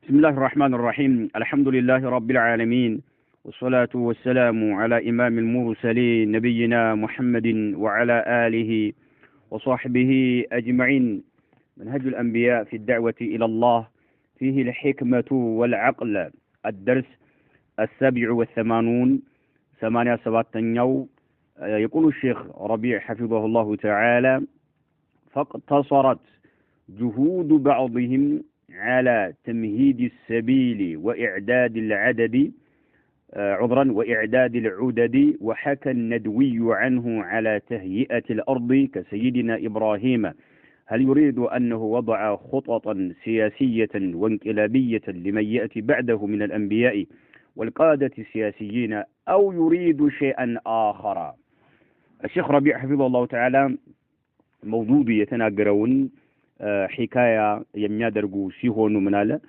بسم الله الرحمن الرحيم. الحمد لله رب العالمين، والصلاة والسلام على إمام المرسلين نبينا محمد وعلى آله وصحبه أجمعين. منهج الأنبياء في الدعوة إلى الله، فيه الحكمة والعقل. الدرس 87 يقول الشيخ ربيع حفظه الله تعالى: فاقتصرت جهود بعضهم على تمهيد السبيل وإعداد العدد، وحكى الندوي عنه على تهيئة الأرض كسيدنا إبراهيم. هل يريد أنه وضع خططا سياسية وانقلابية لمن يأتي بعده من الأنبياء والقادة السياسيين، أو يريد شيئا آخر؟ الشيخ ربيع حفظه الله تعالى موضوع يتناقرون حكاية يميادرقو سيهونو مناله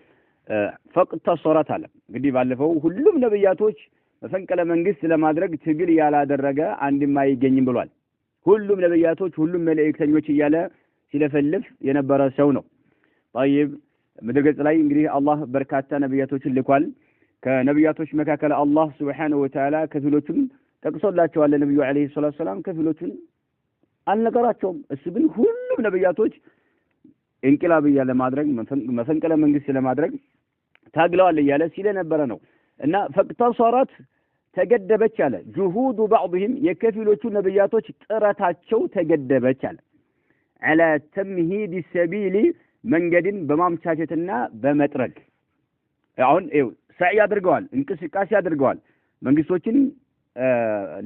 فاقتصرت على قد يبالفو كلهم نبياتوች መፈንቅለ መንግስት ለማድረግ ትግል ያላደረገ አንድም አይገኝም ብሏል። ሁሉም ነብያቶች ሁሉም መልእክተኞች እያለ ሲለፈልፍ የነበረ ሰው ነው። طيب ምድርገጽ ላይ እንግዲህ አላህ በርካታ ነብያቶችን ልኳል። ከነብያቶች መካከል አላህ Subhanahu Wa Ta'ala ከፊሎቹን ጠቅሶላቸዋል። ነብዩ አለይሂ ሰላቱ ሰላም ከፊሎቹን አልነገራቸውም። እሱ ግን ሁሉም ነብያቶች እንቅላብያ ለማድረግ መፈንቅለ መንግስት ለማድረግ ታግለዋል እያለ ሲለ ነበረ ነው። እና ፈቅተሰረት ተገደበች አለ። ጁሁዱ بعضهم የከፊሎቹ ነብያቶች ጥረታቸው ተገደበች አለ። على تمهيد السبيل መንገድን በማምቻቸትና በመጥረግ አሁን ሳይ ያድርገዋል፣ እንቅስቃሴ ያድርገዋል። መንግስቶችን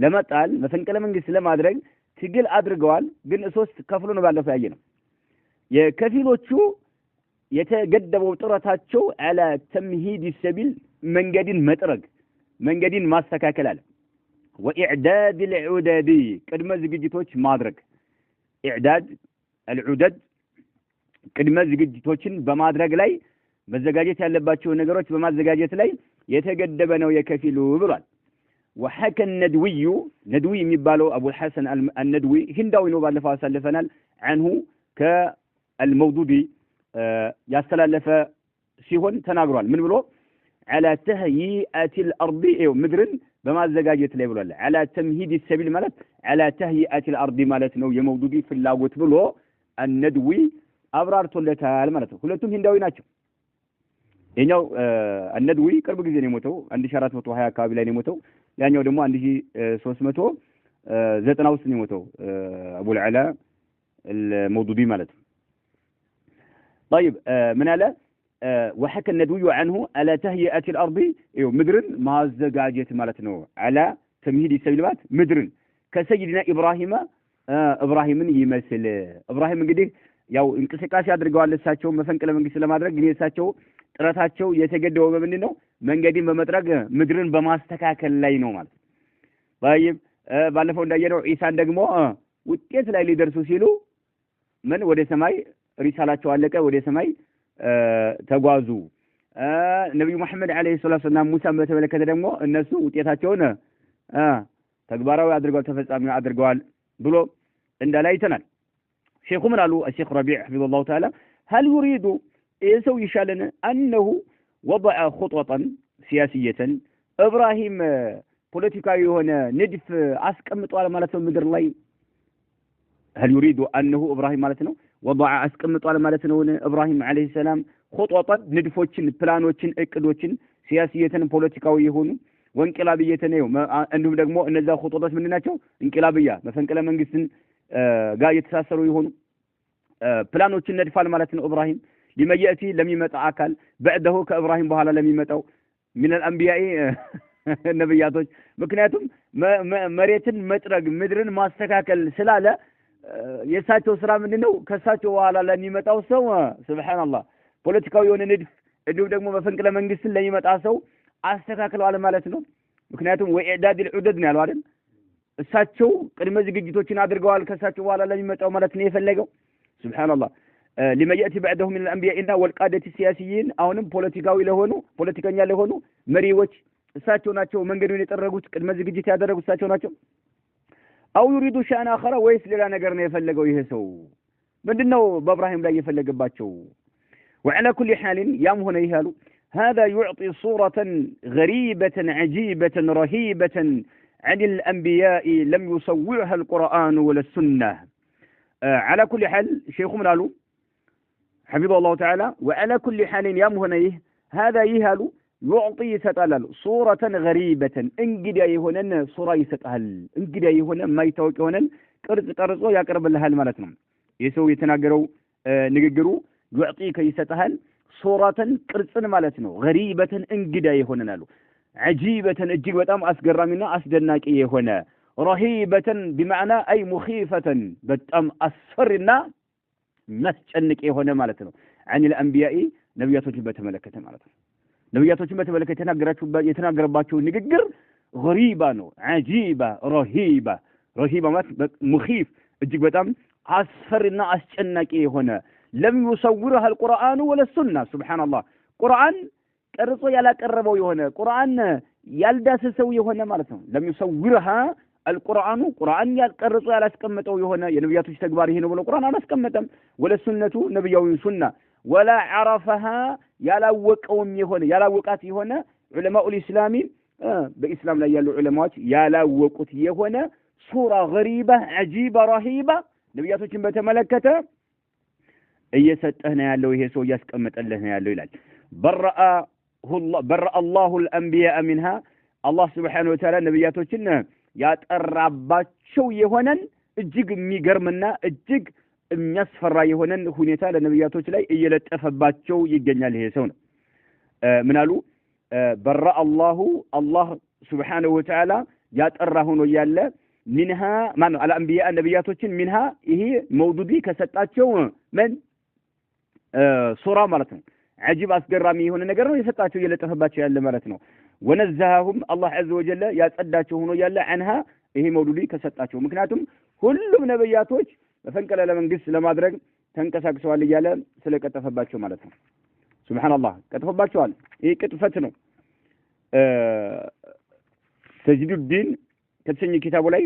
ለመጣል መፈንቅለ መንግስት ለማድረግ ትግል አድርገዋል። ግን ሶስት ከፍሎ ነው ባለፈው ያየነው። የከፊሎቹ የተገደበው ጥረታቸው على تمهيد السبيل መንገድን መጥረግ መንገድን ማስተካከል አለ። وإعداد العدد ቅድመ ዝግጅቶች ማድረግ إعداد العدد ቅድመ ዝግጅቶችን በማድረግ ላይ መዘጋጀት ያለባቸው ነገሮች በማዘጋጀት ላይ የተገደበ ነው የከፊሉ ብሏል። وحكى الندوي ندوي የሚባለው አቡ الحسن الندوي ህንዳዊ ነው። ባለፈው አሳልፈናል። عنه ከالموضوع ያስተላለፈ ሲሆን ተናግሯል። ምን ብሎ على تهيئة الأرض ምድርን በማዘጋጀት ላይ ብሏል። على تمهيد السبيل ማለት على تهيئة الأرض ማለት ነው የመውዱዲ ፍላጎት ብሎ الندوي አብራርቶለታል ማለት ነው። ሁለቱም ህንዳዊ ናቸው። የኛው الندوي ቅርብ ጊዜ ነው የሞተው 1420 አካባቢ ላይ ነው የሞተው። ያኛው ደግሞ 1390 ውስጥ ነው የሞተው አቡ العلا الموضوعي ማለት ነው። طيب من على وحكى الندوي عنه على تهيئة الأرض مدرن ما زجاجت مالتنا على تمهيد السبيل مدرن كسيدنا إبراهيم يمثل إبراهيم እንግዲህ ያው እንቅስቃሴ አድርገዋል። እሳቸው መፈንቅለ መንግስት ለማድረግ ግን እሳቸው ጥረታቸው የተገደበው በምንድን ነው? መንገድን በመጥረግ ምድርን በማስተካከል ላይ ነው ማለት። طيب ባለፈው እንዳየነው ኢሳን ደግሞ ውጤት ላይ ሊደርሱ ሲሉ ምን ወደ ሰማይ ሪሳላቸው አለቀ፣ ወደ ሰማይ ተጓዙ። ነብዩ መሐመድ አለይሂ ሰላቱ ወሰለም ሙሳ በተመለከተ ደግሞ እነሱ ውጤታቸውን ተግባራዊ አድርገዋል፣ ተፈጻሚ አድርገዋል ብሎ እንዳላይተናል። ሼኹ ምን አሉ? الشيخ ربيع حفظه الله تعالى: هل يريد يسو يشالن أنه وضع خطوة سياسية إبراهيم ፖለቲካዊ የሆነ ንድፍ አስቀምጧል ማለት ነው ምድር ላይ? هل يريد أنه إبراهيم ማለት ነው وضع አስቀምጧል ማለት ነው إبراهيم عليه السلام خطوة ንድፎችን፣ ፕላኖችን፣ እቅዶችን ሲያሲየተን ፖለቲካዊ የሆኑ ወንቅላብየተን ነው። እንዲሁም ደግሞ እነዛ خطوات ምን ናቸው? እንቅላብያ መፈንቅለ መንግስትን ጋር የተሳሰሩ የሆኑ ፕላኖችን ነድፋል ማለት ነው إبراهيم ሊመየቲ ለሚመጣ አካል بعده ከإبراهيم በኋላ ለሚመጣው من الأنبياء ነብያቶች። ምክንያቱም መሬትን መጥረግ ምድርን ማስተካከል ስላለ የሳቸው ስራ ምንድነው? ከሳቸው በኋላ ለሚመጣው ሰው ሱብሃንአላህ ፖለቲካዊ የሆነ ንድፍ እንዲሁም ደግሞ መፈንቅለ መንግስትን ለሚመጣ ሰው አስተካክለዋል ማለት ነው። ምክንያቱም ወኢዕዳድ العدد ነው ያለው አይደል? እሳቸው ቅድመ ዝግጅቶችን አድርገዋል ከሳቸው በኋላ ለሚመጣው ማለት ነው የፈለገው። ሱብሃንአላህ لما يأتي بعده من الأنبياء والقادة السياسيين አሁንም ፖለቲካዊ ለሆኑ ፖለቲከኛ ለሆኑ መሪዎች እሳቸው ናቸው መንገዱን የጠረጉት፣ ቅድመ ዝግጅት ያደረጉት እሳቸው ናቸው። أو يريد شأن آخر ወይስ ሌላ ነገር ነው የፈለገው ይሄ ሰው? ምንድነው በእብራሂም ላይ የፈለገባቸው? وعلى كل حال يام هنا يهالو هذا يعطي صورة غريبة عجيبة رهيبة عن الأنبياء لم يصورها القرآن ولا السنة. على كل حال شيخ منالو حفظه الله تعالى وعلى كل حال يمهنيه هذا يهالو يعطي ستالل صورة غريبة انجد يهونن صورة يستهل انجد يهونن ما يتوق يهونن قرصو يقرب لها المالتنا يسو يتناقروا نققروا يعطيك يستهل صورة قرصن مالتنا غريبة انجد يهونن له عجيبة اجيب بتام أسقرامنا أسدناك يهونا رهيبة بمعنى أي مخيفة بتام أسفرنا مسجنك يهونا مالتنا عن الأنبياء نبياتهم بتملكة مالتنا نبياتهم بتملكة يتناقر باتشو نققر غريبة عجيبة رهيبة مخيف اجيب بتام أسفرنا أسجناك يهونا لم يصورها القرآن ولا السنة سبحان الله قرآن ቀርጾ ያላቀረበው የሆነ ቁርአን ያልዳሰሰው የሆነ ማለት ነው لم يصورها القرآن ቁርአን ያልቀርጾ ያላስቀመጠው የሆነ የነብያቶች ተግባር ይሄ ነው ብሎ ቁርአን አላስቀመጠም ወለ ሱነቱ ነብያዊ ሱና ولا عرفها ያላወቀውም የሆነ ያላወቃት የሆነ ዑለማኡል ኢስላሚ በኢስላም ላይ ያሉ ዑለማዎች ያላወቁት የሆነ ሱራ غريبة عجيبة رهيبة ነብያቶችን በተመለከተ እየሰጠህ ነው ያለው ይሄ ሰው ያስቀመጠልህ ነው ያለው ይላል برأ الله الأنبياء منها الله سبحانه وتعالى نبياتوችን ያጠራባቸው የሆነን እጅግ የሚገርምና እጅግ የሚያስፈራ የሆነን ሁኔታ ለነብያቶች ላይ እየለጠፈባቸው ይገኛል ይሄ ሰው ነው ምን አሉ برأ الله سبحانه وتعالى ያጠራ ሆኖ ያለ منها ማነው الأنبياء ነብያቶችን منها ይሄ መውዱዲ ከሰጣቸው ምን ሱራ ማለት ነው عجيب أسقرامي هنا نقرأ يسطعته يلا تفباتشو يلا مرتنا ونزههم الله عز وجل يتصداتشو هنا يلا عنها إيه مولودي كسطعته ممكناتهم كلهم نبياتوش فنكلا لمن قس لما أدرك تنكساك سؤال يلا سلك تفباتشو مرتنا سبحان الله كتفباتشو إيه كتفتنو تجديد الدين كتسني كتابه لي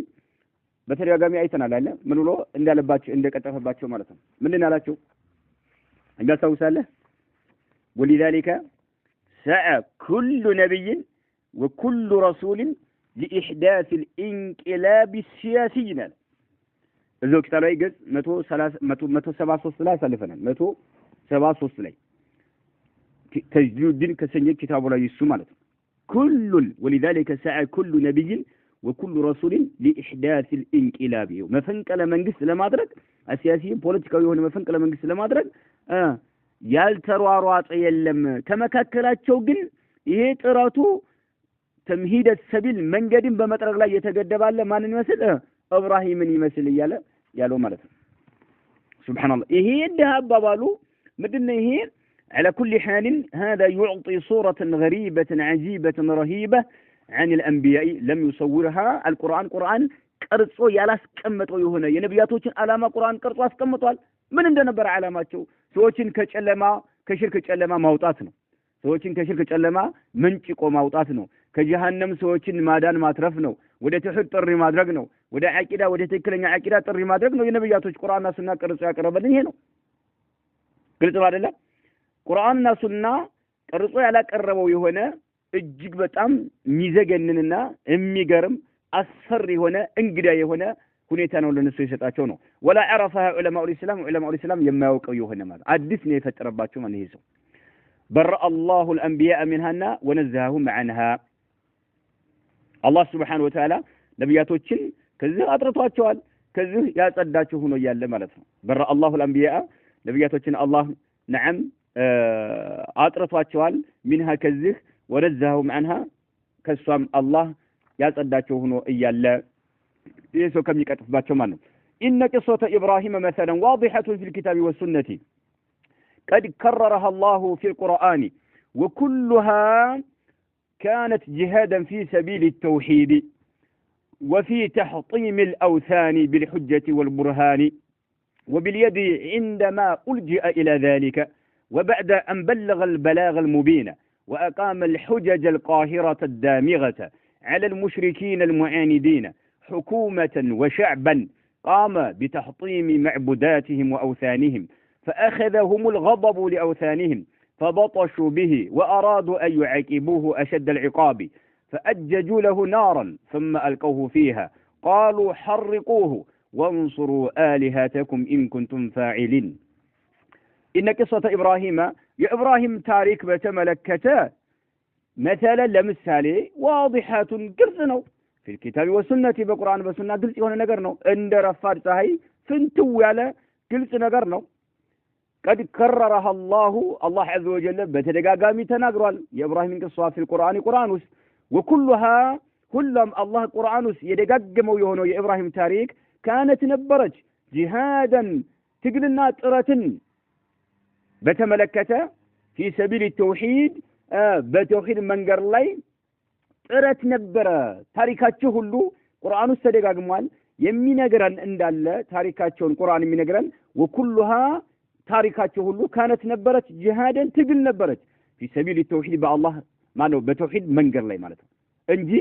بتري أقامي أيتنا لا من له إن ده لباتش إن ده كتفباتشو مرتنا من لنا لا شو عند سوسالة ولذلك سعى كل نبي وكل رسول لإحداث الانقلاب السياسي ذو كتاب يجز 173 لا سلفنا 173 لا تجديد الدين كسنجد كتاب لا يسمى كل ولذلك سعى كل نبي وكل رسول لإحداث الانقلاب ما فنكل من قس لما أدرك السياسي بوليتيكال يهون ما فنكل من قس لما أدرك ያልተሯሯጠ የለም ከመካከላቸው ግን ይሄ ጥራቱ ተምሂድ ሰቢል መንገድን በመጥረግ ላይ የተገደባለ ማንን ይመስል ኢብራሂምን ይመስል ያለው ማለት ነው ሱብሃንአላህ ይሄ ደሃባባሉ ምንድነው ይሄ على كل حال هذا يعطي صورة غريبة عجيبة رهيبة عن الأنبياء لم يصورها القرآن ቀርጾ ያላስቀመጠው የሆነ የነብያቶችን አላማ ቁርአን ቀርጾ አስቀምጧል ምን እንደነበር አላማቸው ሰዎችን ከጨለማ ከሽርክ ጨለማ ማውጣት ነው ሰዎችን ከሽርክ ጨለማ መንጭቆ ማውጣት ነው ከጀሃነም ሰዎችን ማዳን ማትረፍ ነው ወደ ተውሂድ ጥሪ ማድረግ ነው ወደ አቂዳ ወደ ትክክለኛ አቂዳ ጥሪ ማድረግ ነው የነብያቶች ቁርአንና ሱና ቀርጾ ያቀረበልን ይሄ ነው ግልጽ አይደለ ቁርአንና ሱና ቀርጾ ያላቀረበው የሆነ እጅግ በጣም የሚዘገንንና የሚገርም አስፈሪ የሆነ እንግዳ የሆነ ሁኔታ ነው ለነሱ የሰጣቸው ነው ولا عرفها علماء الاسلام የማያውቀው የሆነ ማለት አዲስ ነው የፈጠረባቸው ማለት ይሄ ሰው برأ الله الانبياء منها ونزههم عنها الله سبحانه وتعالى ነብያቶችን ከዚህ አጥርቷቸዋል ከዚህ ያጸዳቸው ሆኖ ያለ ማለት ነው برأ الله الانبياء ነብያቶችን አላህ نعم አጥርቷቸዋል منها ከዚህ ونزههم عنها ከሷም አላህ ያጸዳቸው ሆኖ እያለ يسوع كم يكتب باتشو مانو إن قصة إبراهيم مثلا واضحة في الكتاب والسنة قد كررها الله في القرآن وكلها كانت جهادا في سبيل التوحيد وفي تحطيم الأوثان بالحجة والبرهان وباليد عندما ألجأ إلى ذلك وبعد أن بلغ البلاغ المبين وأقام الحجج القاهرة الدامغة على المشركين المعاندين حكومة وشعبا قام بتحطيم معبوداتهم وأوثانهم فأخذهم الغضب لأوثانهم فبطشوا به وأرادوا أن يعاقبوه أشد العقاب فأججوا له نارا ثم ألقوه فيها قالوا حرقوه وانصروا آلهتكم إن كنتم فاعلين إن قصة إبراهيم يا إبراهيم تاريخ بتملكته مثلا لمثالي واضحات قرصنو في الكتاب والسنة بقرآن والسنة قلت هنا نقرنو عند رفار صحي فنتو على قلت نقرنو قد كررها الله عز وجل بتدقاقامي تناقرال يا إبراهيم قصة في القرآن قرآنوس وكلها كلهم الله قرآنوس يدقاقمو يهونو يا إبراهيم تاريخ كانت نبرج جهادا تقلنا طرة بتملكته في سبيل التوحيد በተውሂድ መንገር ላይ ጥረት ነበረ ታሪካቸው ሁሉ ቁርአን ውስጥ ተደጋግሟል የሚነገረን እንዳለ ታሪካቸውን ቁርአን የሚነገረን ወኩሉሃ ታሪካቸው ሁሉ ካነት ነበረች ጂሃድን ትግል ነበረች في سبيل التوحيد በአላህ ማነው በተውሂድ መንገር ላይ ማለት ነው እንጂ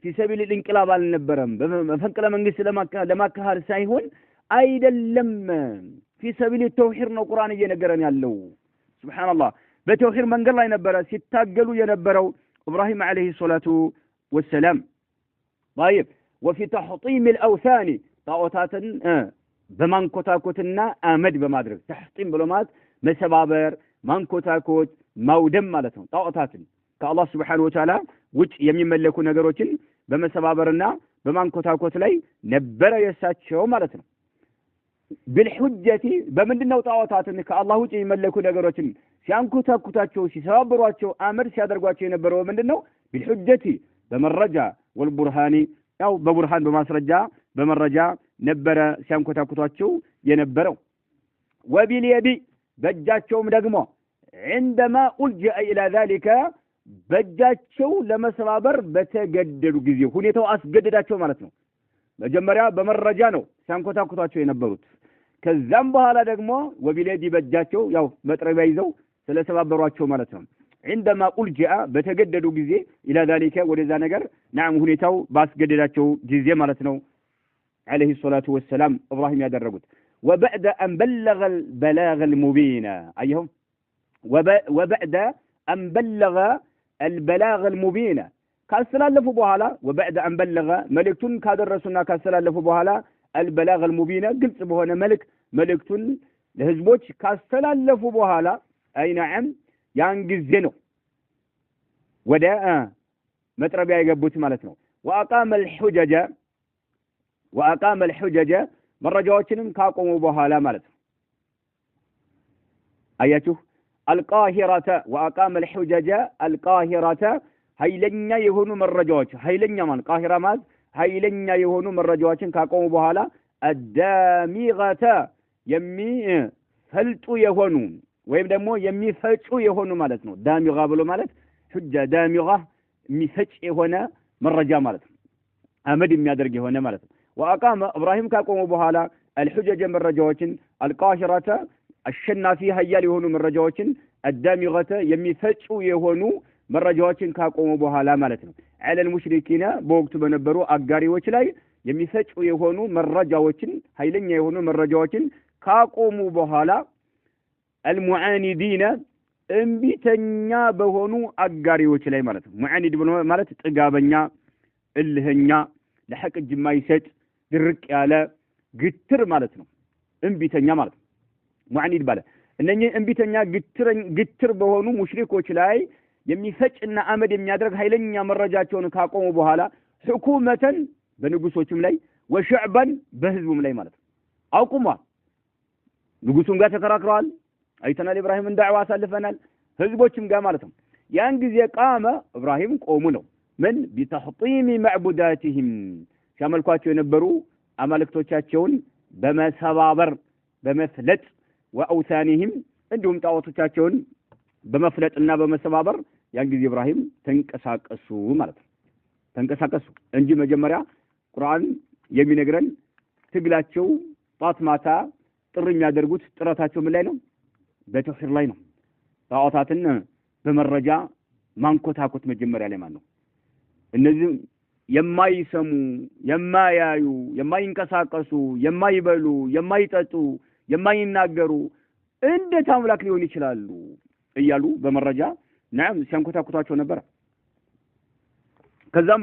في سبيل الانقلاب አልነበረም በመፈንቅለ መንግስት ለማካሄድ ሳይሆን አይደለም في سبيل التوحيد ነው ቁርአን እየነገረን ያለው ሱብሃንአላህ በተውሂድ መንገድ ላይ ነበረ ሲታገሉ የነበረው ኢብራሂም አለይሂ ሰላቱ ወሰለም طيب وفي تحطيم الاوثان طاوتاتن በማንኮታኮትና አመድ በማድረግ ተህጢም ብሎ ማለት መሰባበር ማንኮታኮት ማውደም ማለት ነው ጣዖታትን ከአላህ Subhanahu Wa Ta'ala ውጭ የሚመለኩ ነገሮችን በመሰባበርና በማንኮታኮት ላይ ነበረ የሳቸው ማለት ነው بالحجة በምንድነው ጣዖታትን ከአላህ ውጭ የሚመለኩ ነገሮችን ሲያንኮታኩታቸው ሲሰባበሯቸው አመድ ሲያደርጓቸው የነበረው ምንድነው بالحجة በመረጃ والبرهان ያው በቡርሃን በማስረጃ በመረጃ ነበረ ሲያንኮታኩታቸው የነበረው وباليد በእጃቸውም ደግሞ عندما ألجأ إلى ذلك በእጃቸው ለመስባበር በተገደዱ ጊዜ ሁኔታው አስገደዳቸው ማለት ነው መጀመሪያ በመረጃ ነው ሲያንኮታኩታቸው የነበሩት ከዛም በኋላ ደግሞ ወቢለዲ በእጃቸው ያው መጥረቢያ ይዘው ስለተባበሯቸው ማለት ነው عندما ألجأ በተገደዱ ጊዜ إلى ذلك ወደዛ ነገር نعم ሁኔታው ባስገደዳቸው ጊዜ ማለት ነው عليه الصلاة والسلام إبراهيم ያደረጉት وبعد أن بلغ البلاغ المبين أيهم وبعد أن بلغ البلاغ المبين ካስተላለፉ በኋላ وبعد أن بلغ መልእክቱን ካደረሱና ካስተላለፉ በኋላ البلاغ المبين ግልጽ በሆነ መልእክቱን ለህዝቦች ካስተላለፉ በኋላ አይ ነዓም ያን ጊዜ ነው ወደ መጥረቢያ የገቡት ማለት ነው وأقام الحجج መረጃዎችንም ካቆሙ በኋላ ማለት ነው አያችሁ القاهرة وأقام الحجج القاهرة ኃይለኛ የሆኑ መረጃዎች ኃይለኛ ማለት ቃሂራ ማለት ኃይለኛ የሆኑ መረጃዎችን ካቆሙ በኋላ الدامغة የሚፈልጡ የሆኑ ወይም ደግሞ የሚፈጩ የሆኑ ማለት ነው ዳሚጋ ብሎ ማለት ሁጃ ዳሚጋ የሚፈጭ የሆነ መረጃ ማለት ነው አመድ የሚያደርግ የሆነ ማለት ነው وأقام إبراهيم ካቆሙ በኋላ الحجج መረጃዎችን القاهرة አሸናፊ ኃያል የሆኑ መረጃዎችን الدامغة የሚፈጩ የሆኑ መረጃዎችን ካቆሙ በኋላ ማለት ነው على المشركين በወቅቱ በነበሩ አጋሪዎች ላይ የሚፈጩ የሆኑ መረጃዎችን ኃይለኛ የሆኑ መረጃዎችን ካቆሙ በኋላ المعاندين እንቢተኛ በሆኑ አጋሪዎች ላይ ማለት ነው ሙዓኒድ ማለት ጥጋበኛ እልህኛ ለሐቅ ጅማይሰጥ ድርቅ ያለ ግትር ማለት ነው እንቢተኛ ማለት ነው ሙዓኒድ ባለ እነኚህ እንቢተኛ ግትር በሆኑ ሙሽሪኮች ላይ የሚፈጭና አመድ የሚያደርግ ኃይለኛ መረጃቸውን ካቆሙ በኋላ ሁኩመተን በንጉሶችም ላይ ወሽዕባን በህዝቡም ላይ ማለት ነው አውቁሟል ንጉሱም ጋር ተከራክረዋል አይተናል ኢብራሂምን ዳዕዋ አሳልፈናል ህዝቦችም ጋር ማለት ነው ያን ጊዜ ቃመ ኢብራሂም ቆሙ ነው ምን بتحطيم معبوداتهم ሲያመልኳቸው የነበሩ አማልክቶቻቸውን በመሰባበር በመፍለጥ ወአውሳኒህም እንዲሁም ጣዖቶቻቸውን በመፍለጥና በመሰባበር ያን ጊዜ ኢብራሂም ተንቀሳቀሱ ማለት ነው ተንቀሳቀሱ እንጂ መጀመሪያ ቁርአን የሚነግረን ትግላቸው ጣት ማታ ጥሪ የሚያደርጉት ጥረታቸው ምን ላይ ነው በተውሂድ ላይ ነው ጣዖታትን በመረጃ ማንኮታኮት መጀመሪያ ላይ ማለት ነው እነዚህ የማይሰሙ የማያዩ የማይንቀሳቀሱ የማይበሉ የማይጠጡ የማይናገሩ እንዴት አምላክ ሊሆን ይችላሉ እያሉ በመረጃ نعم ሲያንኮታኩታቸው ነበር ከዛም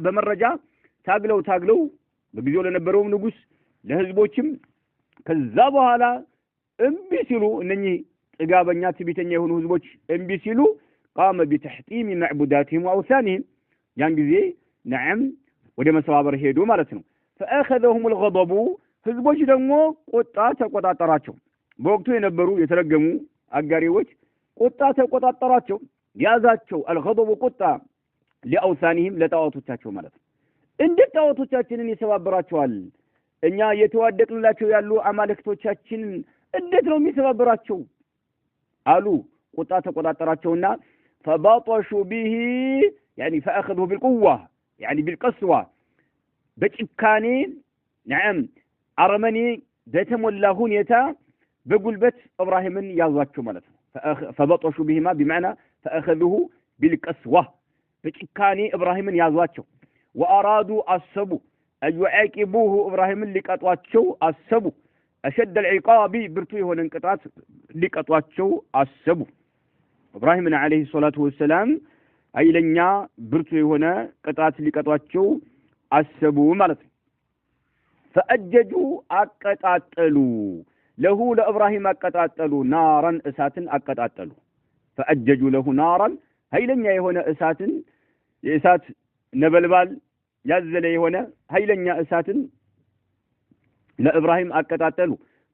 በመረጃ ታግለው በጊዜው ለነበረው ንጉስ ለህዝቦችም ከዛ በኋላ እምቢ ሲሉ እነኚህ ጥጋበኛ ትቢተኛ የሆኑ ህዝቦች እምቢ ሲሉ قام بتحطيم معبوداتهم واوثانهم ያን ጊዜ نعم ወደ መስዋበር ሄዱ ማለት ነው فاخذهم الغضب ህዝቦች ደግሞ ቁጣ ተቆጣጣራቸው በወቅቱ የነበሩ የተረገሙ አጋሪዎች ቁጣ ተቆጣጣራቸው ያዛቸው الغضب ቁጣ لأوثانهم ለጣዖቶቻቸው ማለት ነው እንዴት ጣዖቶቻችንን ይሰባበራቸዋል እኛ የተዋደቅንላቸው ያሉ አማልክቶቻችን እንዴት ነው የሚሰባበራቸው አሉ ቁጣ ተቆጣጣራቸውና فبطشوا به يعني فأخذوا بالقوة يعني بالقسوة بጭካኔ نعم አረመኔ በተሞላ ሁኔታ በጉልበት ኢብራሂምን ያዟቸው ማለት ነው فبطشوا بهما بمعنى فأخذوه بالقسوة በጭካኔ ኢብራሂምን ያዟቸው وأرادوا أصبوا أن يعاقبوه إبراهيم لقطواتشو أصبوا أشد العقاب برتو يهون انقطعات لقطواتشو أصبوا إبراهيم عليه الصلاة والسلام أي لنيا برتو يهون قطعات لقطواتشو أصبوا مالت فأججوا أقطعتلوا له لإبراهيم أقطعتلوا نارا إساتن أقطعتلوا فأججوا له نارا هاي لنيا يهون إسات ነበልባል ያዘለ የሆነ ኃይለኛ እሳትን ለኢብራሂም አቀጣጠሉ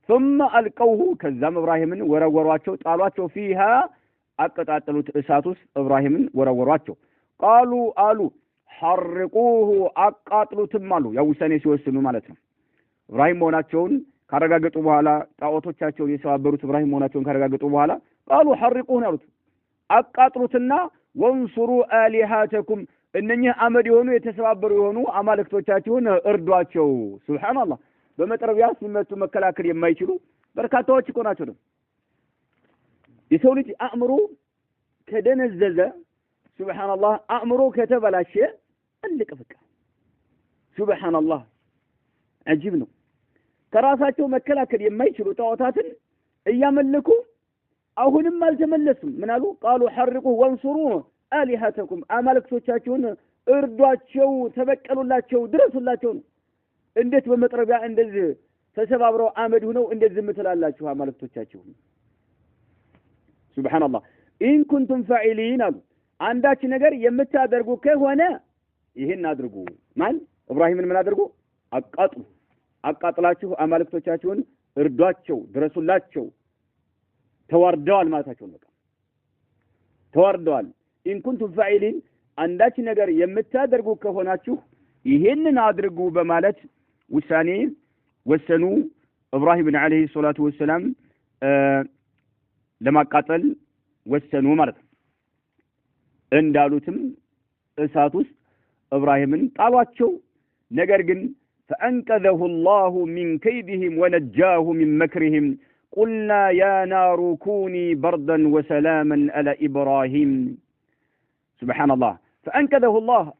ثم القوه ከዛም ኢብራሂምን ወረወሯቸው ጣሏቸው فيها አቀጣጠሉት እሳቱስ ኢብራሂምን ወረወሯቸው قالوا አሉ حرقوه አቃጥሉትም አሉ ያው ውሳኔ ሲወስኑ ማለት ነው ኢብራሂም መሆናቸውን ካረጋገጡ በኋላ ጣዖቶቻቸውን የሰባበሩት ኢብራሂም መሆናቸውን ካረጋገጡ በኋላ قالوا حرقوه አሉት አቃጥሉትና وانصروا آلهاتكم እነኚህ አመድ የሆኑ የተሰባበሩ የሆኑ አማልክቶቻቸውን እርዷቸው ሱብሃንአላህ በመጥረቢያ ሲመቱ መከላከል የማይችሉ በርካታዎች እኮ ናቸው ነው የሰው ልጅ አእምሮ ከደነዘዘ ሱብሃንአላህ አእምሮ ከተበላሸ እንልቅ ፍቃ ሱብሃንአላህ አጂብ ነው ከራሳቸው መከላከል የማይችሉ ጣዖታትን እያመለኩ አሁንም አልተመለሱም ምን አሉ قالوا حرقوا وانصروا آلهتكم አማልክቶቻቸውን እርዷቸው ተበቀሉላቸው ድረሱላቸው እንዴት በመጥረቢያ እንደዚህ ተሰባብረው አመድ ሆነው እንደዚህ ምትላላችሁ አማልክቶቻቸው ሱብሃንአላህ ኢን ኩንቱም ፋኢሊን አሉ አንዳች ነገር የምታደርጉ ከሆነ ይሄን አድርጉ ማን ኢብራሂምን ምን አድርጉ አቃጥላችሁ አማልክቶቻቸውን እርዷቸው ድረሱላቸው ተዋርደዋል ማለታቸው ነው ተዋርደዋል إن كنتم فاعلين عندك نجار يمتادرجو كهوناتشو يهنن أدرجو بمالت وساني وسنو إبراهيم عليه الصلاة والسلام لما قتل وسنو مرت إن دالوتم إساتوس إبراهيم طالواتشو نجارجن فأنقذه الله من كيدهم ونجاه من مكرهم قلنا يا نار كوني بردا وسلاما على إبراهيم سبحان الله فأنقذه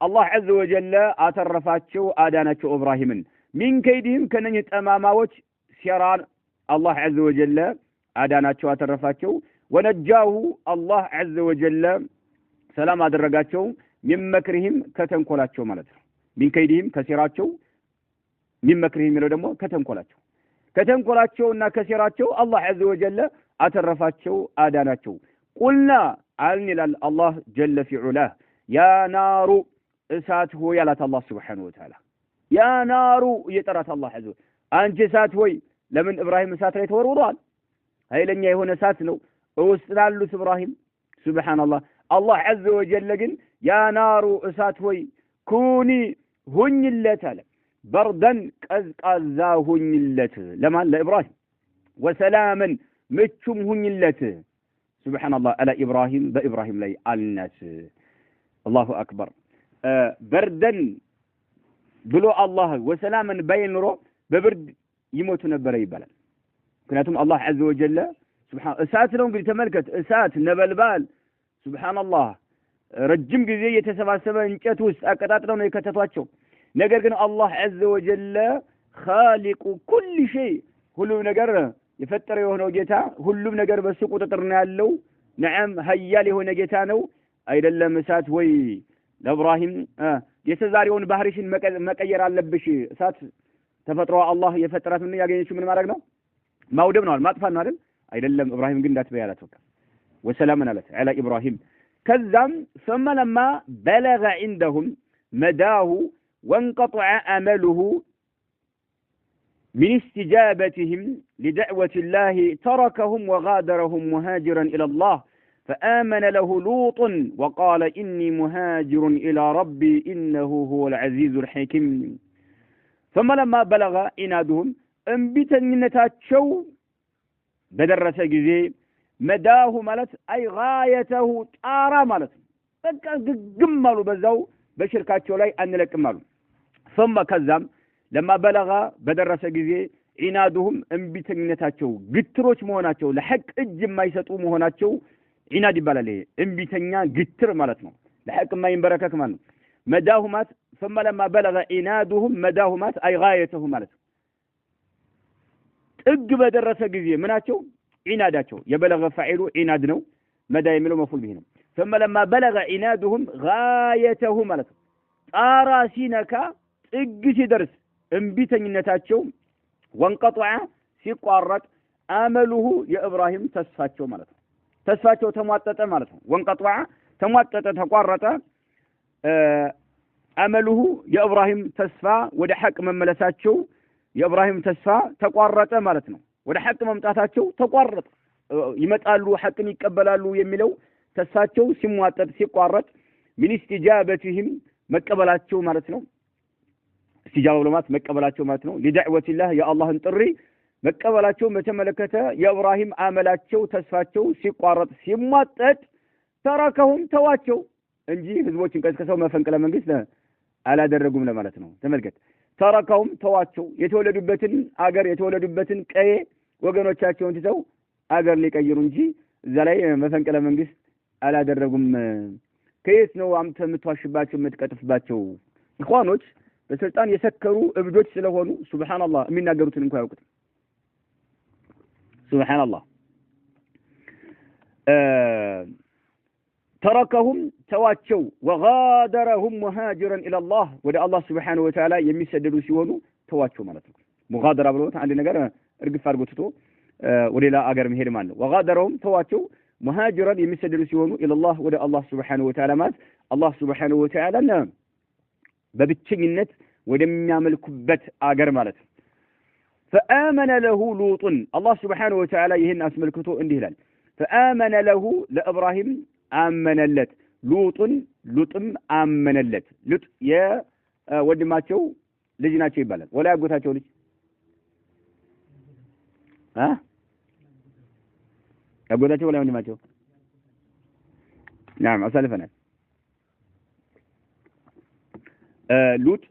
الله عز وجل أترفاتشو آداناتشو إبراهيم من كيدهم كننيت أماماوش سيران الله عز وجل آداناتشو أترفاتشو ونجاه الله عز وجل سلام أدرقاتشو من مكرهم كتنكولاتشو مالت من كيدهم كسيراتشو من مكرهم يلودمو كتنكولاتشو إنا كسيراتشو الله عز وجل أترفاتشو آداناتشو قلنا علني الله جل في علاه يا نار إسات هو يالات الله سبحانه وتعالى يا نار يترات الله عز وجل أنت إسات هوي لمن إبراهيم إسات ريت وروران هاي لن يهون إسات نو وستنالوس إبراهيم سبحان الله عز وجل لقن يا نار إسات هوي كوني هن اللتال بردا كذا هن اللت لما لإبراهيم وسلاما متشم هن اللت سبحان الله على إبراهيم بإبراهيم لي الناس الله أكبر بردا بلو الله وسلاما بين رو ببرد يموت نبري بلد كنتم الله عز وجل سبحان أسات لهم قلت تملكت أسات نبلبال سبحان الله رجم قزي يتسباسبا انكتوس أكتات لهم يكتتواتشو نقر الله عز وجل خالق كل شيء هلو نقر የፈጠረ የሆነው ጌታ ሁሉም ነገር በሱ ቁጥጥር ነው ያለው ነዓም ሀያል የሆነ ጌታ ነው አይደለም እሳት ወይ ለኢብራሂም የተዛሬውን ባህሪሽን መቀየር አለብሽ እሳት ተፈጥሮ አላህ የፈጠራት ምን ያገኘችው ምን ማድረግ ነው ማውደም ነው ማጥፋት ነው አይደለም ኢብራሂም ግን እንዳትበይ አላት በቃ ወሰላምን አላት على ኢብራሂም ከዛም ثم لما بلغ عندهم مداه وانقطع أمله من استجابتهم لدعوة الله تركهم وغادرهم مهاجرا إلى الله فآمن له لوط وقال إني مهاجر إلى ربي إنه هو العزيز الحكيم ثم لما بلغ عنادهم انبتنتاتشو بدرس جزي مداه مالت أي غايته تارا مالت جمالو بزاو بشركاتشو لاي أن لك مالو ثم كذب لما بلغ بدرس جزي عنادهم انبتنتاتشو قتروش مهوناتشو لحق اجم ما يسطو مهوناتشو عناد يبالال انبتنيا قتر مالت ነው ለሐቅ የማይንበረከክ ማለት ነው መዳሁማት ثم لما بلغ عنادهم መዳሁማት አይ غايته ማለት ጥግ በደረሰ ጊዜ ምናቸው عنادቸው የበለገ فاعሉ عناد ነው መዳ የሚለው መፍዑል ቢሂ ነው ثم لما بلغ عنادهم غايته ማለት ጣራ ሲነካ ጥግ ሲደርስ እንቢተኝነታቸው ወንቀطع ሲቋረጥ አመሉሁ የኢብራሂም ተስፋቸው ማለት ነው ተስፋቸው ተሟጠጠ ማለት ነው ወንቀطع ተሟጠጠ ተቋረጠ አመሉሁ የኢብራሂም ተስፋ ወደ ሐቅ መመለሳቸው የኢብራሂም ተስፋ ተቋረጠ ማለት ነው ወደ ሐቅ መምጣታቸው ተቋረጠ ይመጣሉ ሐቅን ይቀበላሉ የሚለው ተስፋቸው ሲሟጠጥ ሲቋረጥ ምን استجابتهم መቀበላቸው ማለት ነው استجابه ለማለት መቀበላቸው ማለት ነው لدعوة የአላህን ጥሪ መቀበላቸው በተመለከተ የኢብራሂም አመላቸው ተስፋቸው ሲቋረጥ ሲሟጠጥ ተረከሁም ተዋቸው እንጂ ህዝቦችን ቀስቀሰው መፈንቅለ መንግስት አላደረጉም ለማለት ነው ተመልከት ተረከሁም ተዋቸው የተወለዱበትን አገር የተወለዱበትን ቀዬ ወገኖቻቸውን ትተው አገር ሊቀይሩ እንጂ እዛ ላይ መፈንቅለ መንግስት አላደረጉም ከየት ነው አምተ የምትዋሽባቸው የምትቀጥፍባቸው ኢኽዋኖች በስልጣን የሰከሩ እብዶች ስለሆኑ ሱብሃንአላህ የሚናገሩትን እንኳን ያውቁት ሱብሃንአላህ تركهم ተዋቸው وغادرهم مهاجرا الى الله ወደ አላህ Subhanahu Wa Ta'ala የሚሰደዱ ሲሆኑ ተዋቸው ማለት ነው ሙጋደራ ብሎት አንድ ነገር እርግፍ አድርጎ ትቶ ወደ ሌላ አገር መሄድ ማለት ነው وغادرهم ተዋቸው مهاجرا የሚሰደዱ ሲሆኑ الى الله ወደ አላህ Subhanahu Wa Ta'ala ማለት አላህ Subhanahu Wa Ta'ala በብቸኝነት ወደሚያመልኩበት አገር ማለት ነው فآمن له لوط الله سبحانه وتعالى ይህን አስመልክቶ እንዲህ ይላል فآمن له ለኢብራሂም አመነለት ሉጥም አመነለት ሉጥ የወንድማቸው ልጅ ናቸው ይባላል ወላ ያጎታቸው ልጅ ያጎታቸው ወላ ወንድማቸው نعم አሳልፈና ሉጥ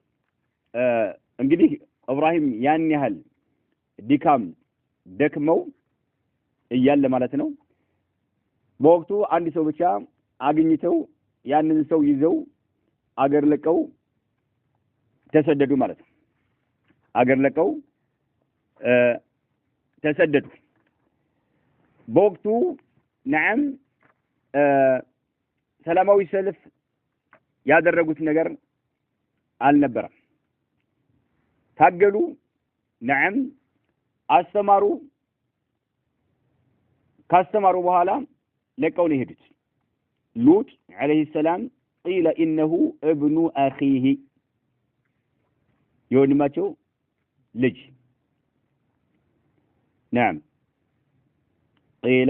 እንግዲህ ኢብራሂም ያን ያህል ዲካም ደክመው እያለ ማለት ነው በወቅቱ አንድ ሰው ብቻ አግኝተው ያንን ሰው ይዘው አገር ለቀው ተሰደዱ ማለት ነው አገር ለቀው ተሰደዱ በወቅቱ نعم ሰላማዊ ሰልፍ ያደረጉት ነገር አልነበረም ታገሉ نعم አስተማሩ ካስተማሩ በኋላ ለቀው ነው ሄዱት ሉጥ عليه السلام قيل انه ابن اخيه የወንድማቸው ልጅ نعم قيل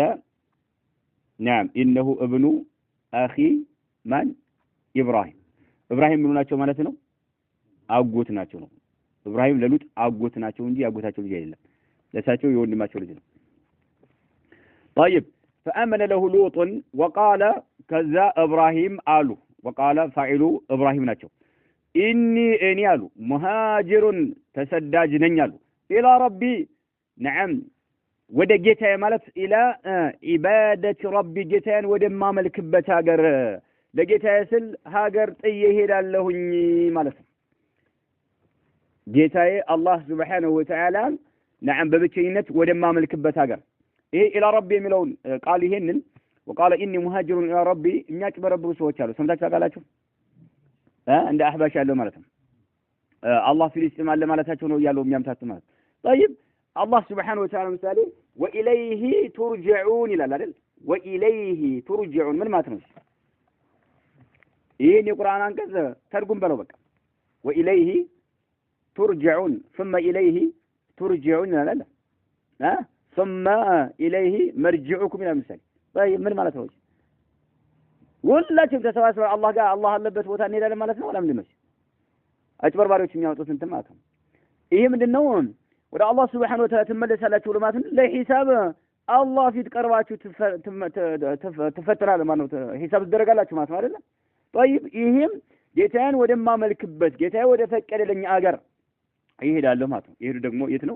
نعم انه ابن اخي ማን ኢብራሂም ምን ናቸው ማለት ነው አጎት ናቸው ነው ኢብራሂም ለሉጥ አጎት ናቸው እንጂ አጎታቸው ልጅ አይደለም ለሳቸው የወንድማቸው ልጅ ነው طيب فآمن له لوط وقال كذا إبراهيم آلو وقال فاعل إبراهيم ناتشو إني آلو مهاجر تسداج نيالو إلى ربي نعم ودا جيتا مالت إلى عبادة ربي جيتان ودا ما ملك بتاجر لجيتا يسل هاجر تيهيد اللهني مالت جيتا الله سبحانه وتعالى نعم ببتشينت ودما ملك بتاجر إيه إلى ربي ملون قال هنن وقال إني مهاجر إلى ربي إني أكبر ربي سوتشالو سمعت قالوا عند أحباش قالوا مالتهم الله في الاستماع لما لا تشونوا يالو ميامتات مالت طيب الله سبحانه وتعالى مثالي وإليه ترجعون إلى لا وإليه ترجعون من ما تنس إيه القرآن أنكذ ترجم بلو بك وإليه ترجعون ثم إليه ترجعون لا لا ثم إليه مرجعكم إلى المثال طيب من ما تنس ولا تبدأ سواء الله قال الله لبت وتاني لا ما ولا من مش أكبر بارك شمية وتوسن تماتهم إيه من النوم ولا الله سبحانه وتعالى تملس على شغلات لا حساب الله في تقرباتو تفتنا لما حساب الدرجة لا تمات ما له طيب إيهم جيتان ودما ملكبت جيتان ودا فكر لني أجر إيه ده الله ماتهم إيه دقمو يتنو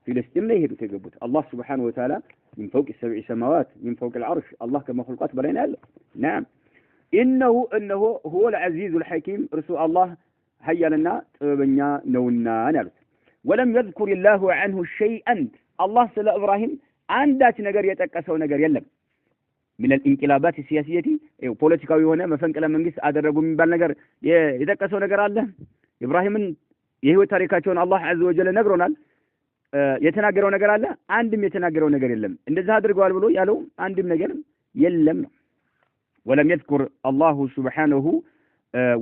في الاستم له يدو تجبت الله سبحانه وتعالى من فوق السبع سماوات من فوق العرش الله كمخلوقات بلين قال نعم إنه هو العزيز الحكيم رسول الله هيا لنا بنيا نونا نالت ولم يذكر الله عنه شيئا الله سلا إبراهيم عندات نجار يتكسو نجار يلم من الانقلابات السياسية بوليتيكاوي هنا مفنقل منجس أدرجوا من بالنجار يتكسو نجار الله إبراهيم يهوي تاريخاتون الله عز وجل نجرونال يتناجروا نجار الله عندهم يتناجروا نجار يلم إن ذا أدرجوا البلو يالو عندهم نجار يلم ولم يذكر الله سبحانه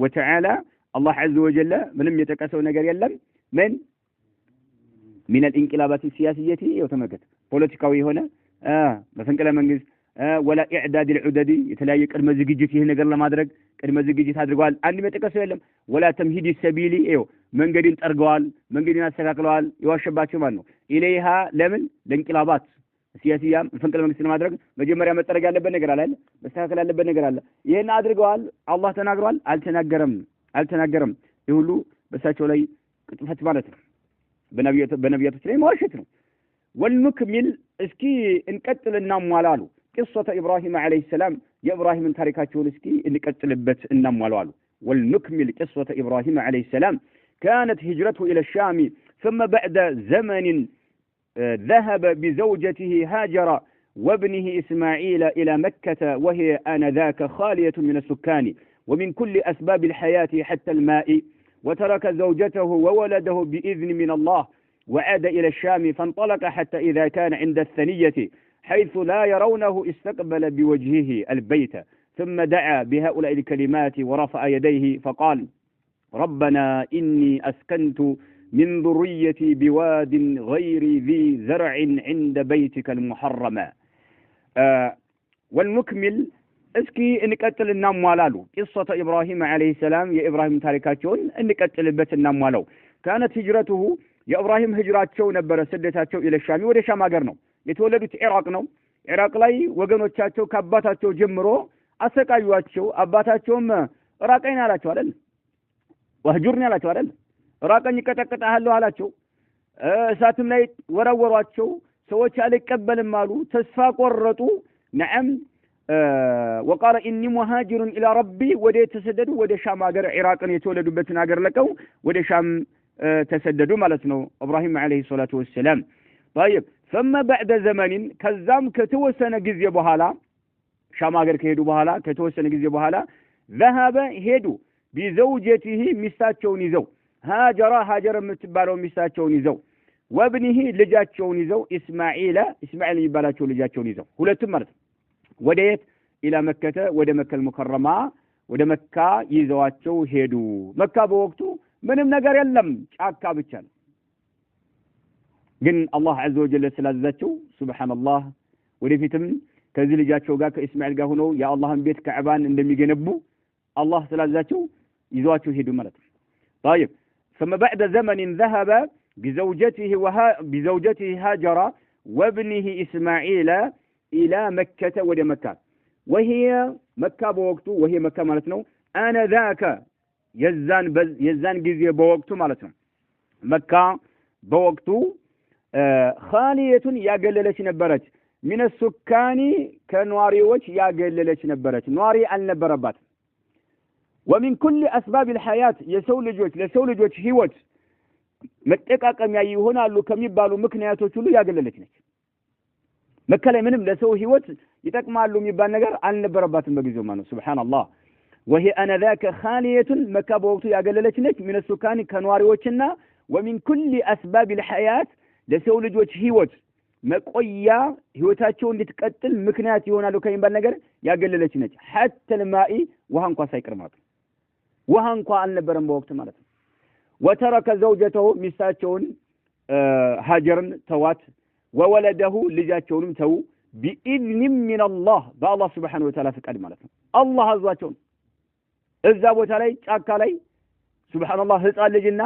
وتعالى الله عز وجل منم يتكسو نجار يلم من الانقلابات السياسية يتمكت بوليتيكاوي هنا مفنقل منجز ولا إعداد العدد يتلاقي قدم زجاجته نجار لما درج قدم زجاجته هادرجوال عندما يتكسو يلم ولا تمهيد السبيل من قدين ترجوال من قدين استقلال يواشباتشو مانو إليها لمن الانقلابات السياسية مفنقل منجز لما درج مجمريا مترجع لبنا نجار على بس هكذا لبنا نجار على يهنا أدرجوال الله تناجرال ألتناجرم يقولوا بس هتقولي كتفت مالته بنبيات السلام واشتنو والمكمل اسكي انقتل النام والالو قصة إبراهيم عليه السلام يا إبراهيم من تاريخاته اسكي انقتل بت النام والالو والمكمل قصة إبراهيم عليه السلام كانت هجرته إلى الشام ثم بعد زمن ذهب بزوجته هاجر وابنه إسماعيل إلى مكة وهي آنذاك خالية من السكان ومن كل أسباب الحياة حتى الماء وترك زوجته وولده بإذن من الله وعاد إلى الشام فانطلق حتى إذا كان عند الثنية حيث لا يرونه استقبل بوجهه البيت ثم دعا بهؤلاء الكلمات ورفع يديه فقال ربنا إني أسكنت من ذريتي بواد غير ذي زرع عند بيتك المحرم والمكمل اسكي انقتل النام والالو قصة إبراهيم عليه السلام يا إبراهيم تاريخاتون انقتل بيت النام والو كانت هجرته يا إبراهيم هجراتቸው ነበረ ስደታቸው إلى الشام ወደ ሻም ሀገር ነው የተወለዱት ኢራቅ ነው ኢራቅ ላይ ወገኖቻቸው ከአባታቸው ጀምሮ አሰቃዩዋቸው አባታቸውም ኢራቀኝ አላቸው አይደል ወህጁርኒ አላቸው አይደል ኢራቀኝ ይቀጠቅጣሉ አላቸው እሳትም ላይ ወረወሯቸው ሰዎች አልቀበልም አሉ ተስፋ ቆረጡ ነዓም وقال إني مهاجر إلى ربي ودي تسددوا ودي شام أجر عراق يتولدوا بتناجر لكو ودي شام تسددوا مالتنا إبراهيم عليه الصلاة والسلام طيب ثم بعد زمن كزام كتوسن جزية بحالا شام أجر كهدو بحالا كتوسن جزية بحالا ذهب هدو بزوجته مستاتشون يزو هاجر متبالو مستاتشون يزو وابنه لجاتشون يزو إسماعيل يبالاتشون لجاتشون يزو هلتم مرت وديت إلى مكة ودى مكة المكرمة ودى مكة يزواتشو هيدو مكة بوقتو منم نقر يلم شاكا بيتشان جن الله عز وجل سلازاتشو سبحان الله ودي فيتم كذي لجاتشو قاك إسماعيل قاهنو يا الله بيت كعبان اندمي جنبو الله سلازاتشو يزواتشو هيدو ملت طيب ثم بعد زمن ذهب بزوجته هاجر وابنه إسماعيل إلى مكة ودى مكة وهي مكة بوقته وهي مكة مالتنا أنا ذاك يزان جزية بوقته مالتنا مكة بوقته خالية يا قللش نبرت من السكان كنواري وجه يا قللش نبرت نواري النبربات ومن كل أسباب الحياة لسول جوج هيوت መጠቃቀሚያ ይሆናሉ ከሚባሉ ምክንያቶች ሁሉ ያገለለች ነች። መካ ላይ ምንም ለሰው ህይወት ይጠቅማሉ የሚባል ነገር አልነበረባትም በጊዜው ማለት ነው። ሱብሃንአላህ وهي انذاك خاليه مكه በወቅቱ ያገለለች ነች من السكان ከነዋሪዎችና ومن كل اسباب الحياه ለሰው ልጆች ህይወት መቆያ ህይወታቸው እንድትቀጥል ምክንያት ይሆናሉ ከሚባል ነገር ያገለለች ነች። حتى الماء ውሃ እንኳን ሳይቀር ማለት ነው። ውሃ እንኳን አልነበረም በወቅቱ ማለት ነው። وترك زوجته ሚስታቸውን ሃጀርን ተዋት وولده ልጃቸውንም ተው بإذن من الله بالله سبحانه وتعالى فقد ማለት ነው። አላህ አዟቸው እዛ ቦታ ላይ ጫካ ላይ ሱብሃንአላህ ህፃን ልጅና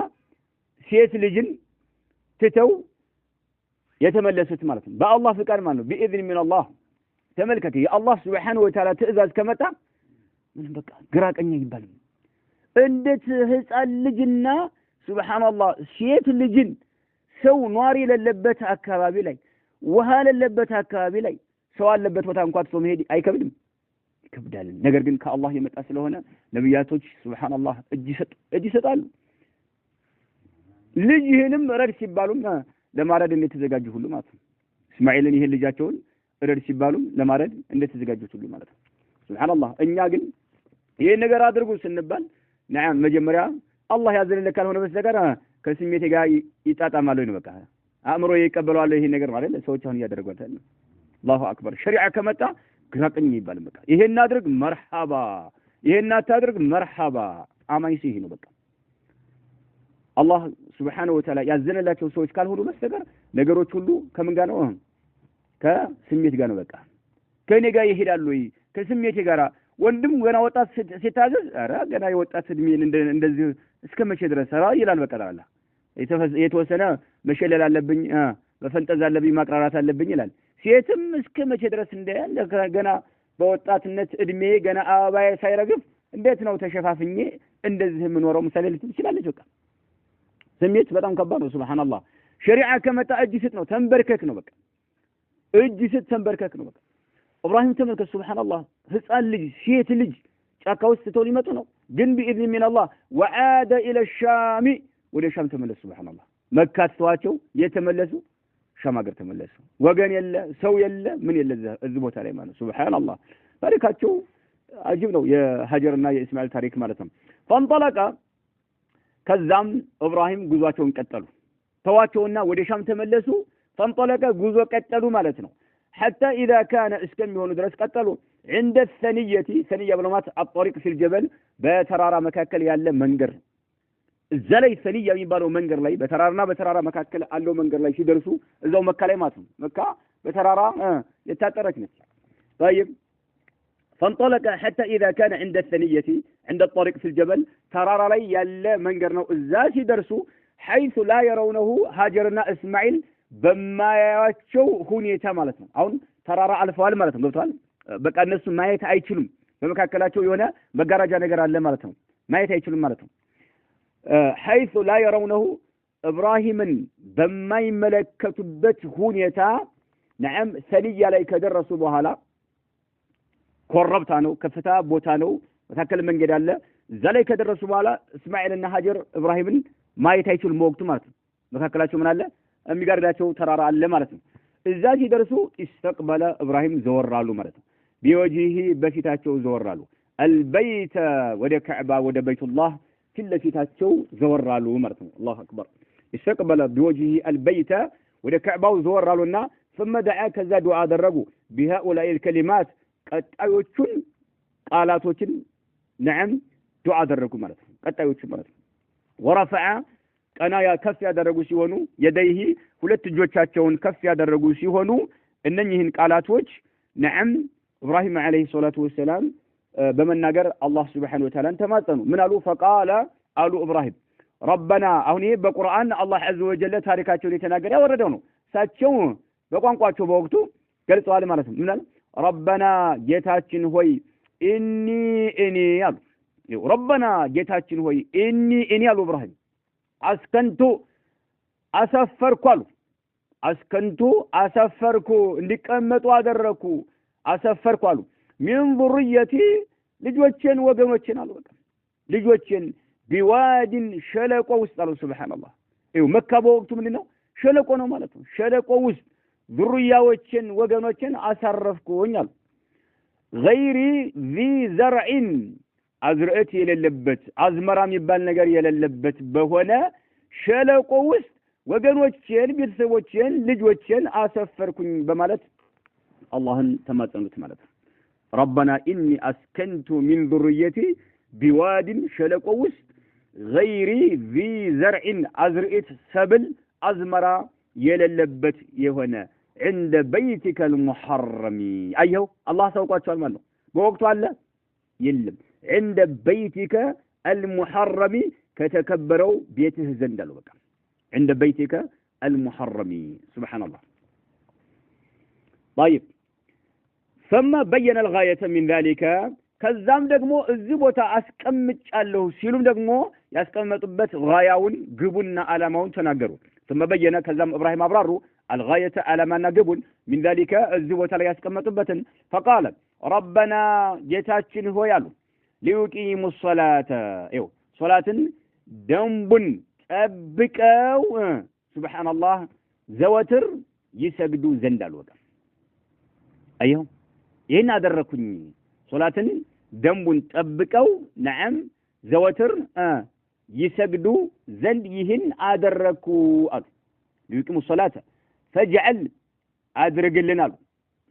ሴት ልጅን ትተው የተመለሱት ማለት ነው። በአላህ ፍቃድ ማለት ነው። بإذن من الله ተመልከቱ የአላህ سبحانه وتعالى ትእዛዝ ከመጣ ምን በቃ ግራቀኛ ይባላል። እንዴት ህፃን ልጅና ሱብሃንአላህ ሴት ልጅን ሰው ኗሪ ለለበት አካባቢ ላይ ውሃ ለለበት አካባቢ ላይ ሰው አለበት ቦታ እንኳን ሰው መሄድ አይከብድም? ይከብዳል። ነገር ግን ከአላህ የመጣ ስለሆነ ነብያቶች ሱብሃንአላህ እጅ ይሰጣሉ። ልጅህንም ረድ ሲባሉም ለማረድ እንደተዘጋጁ ሁሉ ማለት ነው። እስማኤልን ይሄን ልጃቸውን ረድ ሲባሉም ለማረድ እንደተዘጋጁት ሁሉ ማለት ነው። ሱብሃንአላህ እኛ ግን ይሄን ነገር አድርጉ ስንባል ነዓም መጀመሪያ አላህ ያዘነልህ ካልሆነ በስተቀር ከስሜቴ ጋር ይጣጣማል ነው በቃ አእምሮ ይቀበላል ይሄን ነገር ማለት ሰዎች አሁን ያደርጓት አይደል? አላሁ አክበር ሸሪዓ ከመጣ ግራቀኝ ይባል በቃ ይሄን አድርግ መርሐባ ይሄን አታድርግ መርሐባ አማኝ ሲህ ነው በቃ አላህ Subhanahu Wa Ta'ala ያዘነላቸው ሰዎች ካልሆኑ በስተቀር ነገሮች ሁሉ ከምን ጋር ነው? ከስሜት ጋር ነው በቃ ከኔ ጋር ይሄዳል ወይ ከስሜቴ ጋር ወንድም ገና ወጣት ሲታዘዝ አረ ገና የወጣት እድሜን እንደዚህ እስከመቼ ድረስ አራ ይላል በቃ አላ የተወሰነ መሸለል አለብኝ በፈንጠዝ አለብኝ ማቅራራት አለብኝ ይላል። ሴትም እስከመቼ ድረስ እንደ ገና በወጣትነት እድሜ ገና አባይ ሳይረግፍ እንዴት ነው ተሸፋፍኜ እንደዚህ የምኖረው ምሳሌ ልትል ትችላለች በቃ ስሜት በጣም ከባድ ነው። ሱብሃንአላህ ሸሪዓ ከመጣ እጅ ስጥ ነው ተንበርከክ ነው በቃ እጅ ስጥ ተንበርከክ ነው በቃ ኢብራሂም ተመልከት ሱብሃንአላህ ህፃን ልጅ ሴት ልጅ ጫካ ውስጥ ተው ሊመጡ ነው ግን بإذن من الله وعاد إلى الشام ወደ ሻም ተመለሱ ሱብሃንአላህ መካ ተዋቸው የተመለሱ ሻም ሀገር ተመለሱ ወገን የለ ሰው የለ ምን የለ እዚህ ቦታ ላይ ማለት ሱብሃንአላህ ታሪካቸው አጅብ ነው የሀጀርና የእስማኤል ታሪክ ማለት ነው። ፈንጠለቀ ከዛም ኢብራሂም ጉዟቸውን ቀጠሉ ተዋቸውና ወደ ሻም ተመለሱ። ፈንጠለቀ ጉዞ ቀጠሉ ማለት ነው። حتى إذا كان اسكميون درس قتلوا عند الثنية ثنية بلومات الطريق في الجبل بترارا مكاكل ياله منجر الزلي ثنية يبالو منجر لي بترارا مكاكل قالوا منجر لي شيدرسوا اذا مكه لي ماتوا مكه بترارا يتاتركنت. طيب فانطلق حتى إذا كان عند الثنية عند الطريق في الجبل ترارا لي ياله منجر نو ازاش يدرسوا حيث لا يرونه هاجرنا اسماعيل በማያቸው ሁኔታ ማለት ነው። አሁን ተራራ አልፈዋል ማለት ነው ገብቷል። በቃ እነሱ ማየት አይችሉም በመካከላቸው የሆነ መጋረጃ ነገር አለ ማለት ነው። ማየት አይችሉም ማለት ነው። حيث لا يرونه ኢብራሂምን በማይመለከቱበት ሁኔታ ነዓም ሰንያ ላይ ከደረሱ በኋላ ኮረብታ ነው ከፍታ ቦታ ነው መካከል መንገድ አለ እዛ ላይ ከደረሱ በኋላ እስማኤልና ሀጀር ኢብራሂምን ማየት አይችሉም ወቅቱ ማለት ነው። መካከላቸው ምን አለ የሚጋርዳቸው ተራራ አለ ማለት ነው። እዛ ሲደርሱ استقبل ኢብራሂም ዘወራሉ ማለት ነው። ቢወጂሂ በፊታቸው ዘወራሉ البيت ወደ ካዕባ ወደ በይቱላህ ፊትለፊታቸው ዘወራሉ ማለት ነው። አላሁ አክበር استقبل بوجهه البيت ወደ ካዕባው ዘወራሉና ثم دعا ከዛ ዱዓ አደረጉ بهؤلاء الكلمات ቀጣዮቹን ቃላቶችን ነዓም ዱዓ አደረጉ ማለት ነው። ቀጣዮቹን ማለት ነው። ورفع ቀናያ ከፍ ያደረጉ ሲሆኑ የደይሂ ሁለት እጆቻቸውን ከፍ ያደረጉ ሲሆኑ እነኚህን ቃላቶች ነዓም ኢብራሂም አለይሂ ሰላቱ ወሰላም በመናገር አላህ Subhanahu Wa Ta'ala ተማጸኑ። ምን አሉ? فقال አሉ ኢብራሂም ربنا አሁን ይሄ በቁርአን አላህ عز وجل ታሪካቸውን የተናገረ ያወረደው ነው። ሳቸው በቋንቋቸው በወቅቱ ገልጸዋል ማለት ነው። ምን አሉ? ربنا ጌታችን ሆይ እኒ አሉ ربنا ጌታችን ሆይ እኒ አሉ ኢብራሂም አስከንቱ አሰፈርኩ አሉ አስከንቱ አሰፈርኩ እንዲቀመጡ አደረኩ አሰፈርኩ አሉ ሚን ذريتي ልጆቼን ወገኖቼን አሉ በቃ ልጆቼን ቢዋዲን ሸለቆ ውስጥ አሉ ሱብሃንአላህ መካ በወቅቱ ምንድነው ሸለቆ ነው ማለት ነው ሸለቆ ውስጥ ذرياዎችን ወገኖችን አሳረፍኩኝ አሉ غير ذي زرع አዝርዕት የሌለበት አዝመራ የሚባል ነገር የሌለበት በሆነ ሸለቆ ውስጥ ወገኖችን ቤተሰቦችን ልጆችን አሰፈርኩኝ በማለት አላህን ተማጸኑት ማለት ነው ربنا إني أسكنت من ذريتي بواد شلق وسط غير ذي زرع أزرئت سبل أزمرا يللبت يهنا عند بيتك المحرم أيهو الله سوقات شو المال بوقت الله يلم عند بيتك المحرم كتكبروا بيته زندل بك عند بيتك المحرم سبحان الله طيب ثم بين الغاية من ذلك كذام دقمو الزبوتا أسكمت الله سيلوم دقمو يسكمتبت غاياون قبولنا علامون تناقروا ثم بين كذام إبراهيم أبرارو الغاية علامنا قبول من ذلك الزبوتا يسكمتبت فقال ربنا جتاتشن هو يالو ليقيم الصلاة صلاة دنب أبكاو سبحان الله زوتر يسجدوا زندال وقف أيهم ይሄን አደረኩኝ ሶላትን ደንቡን ጠብቀው ነዓም ዘወትር ይሰግዱ ዘንድ ይህን አደረኩ አሉ ሊቂሙ ሶላተ ፈጅዐል አድርግልናል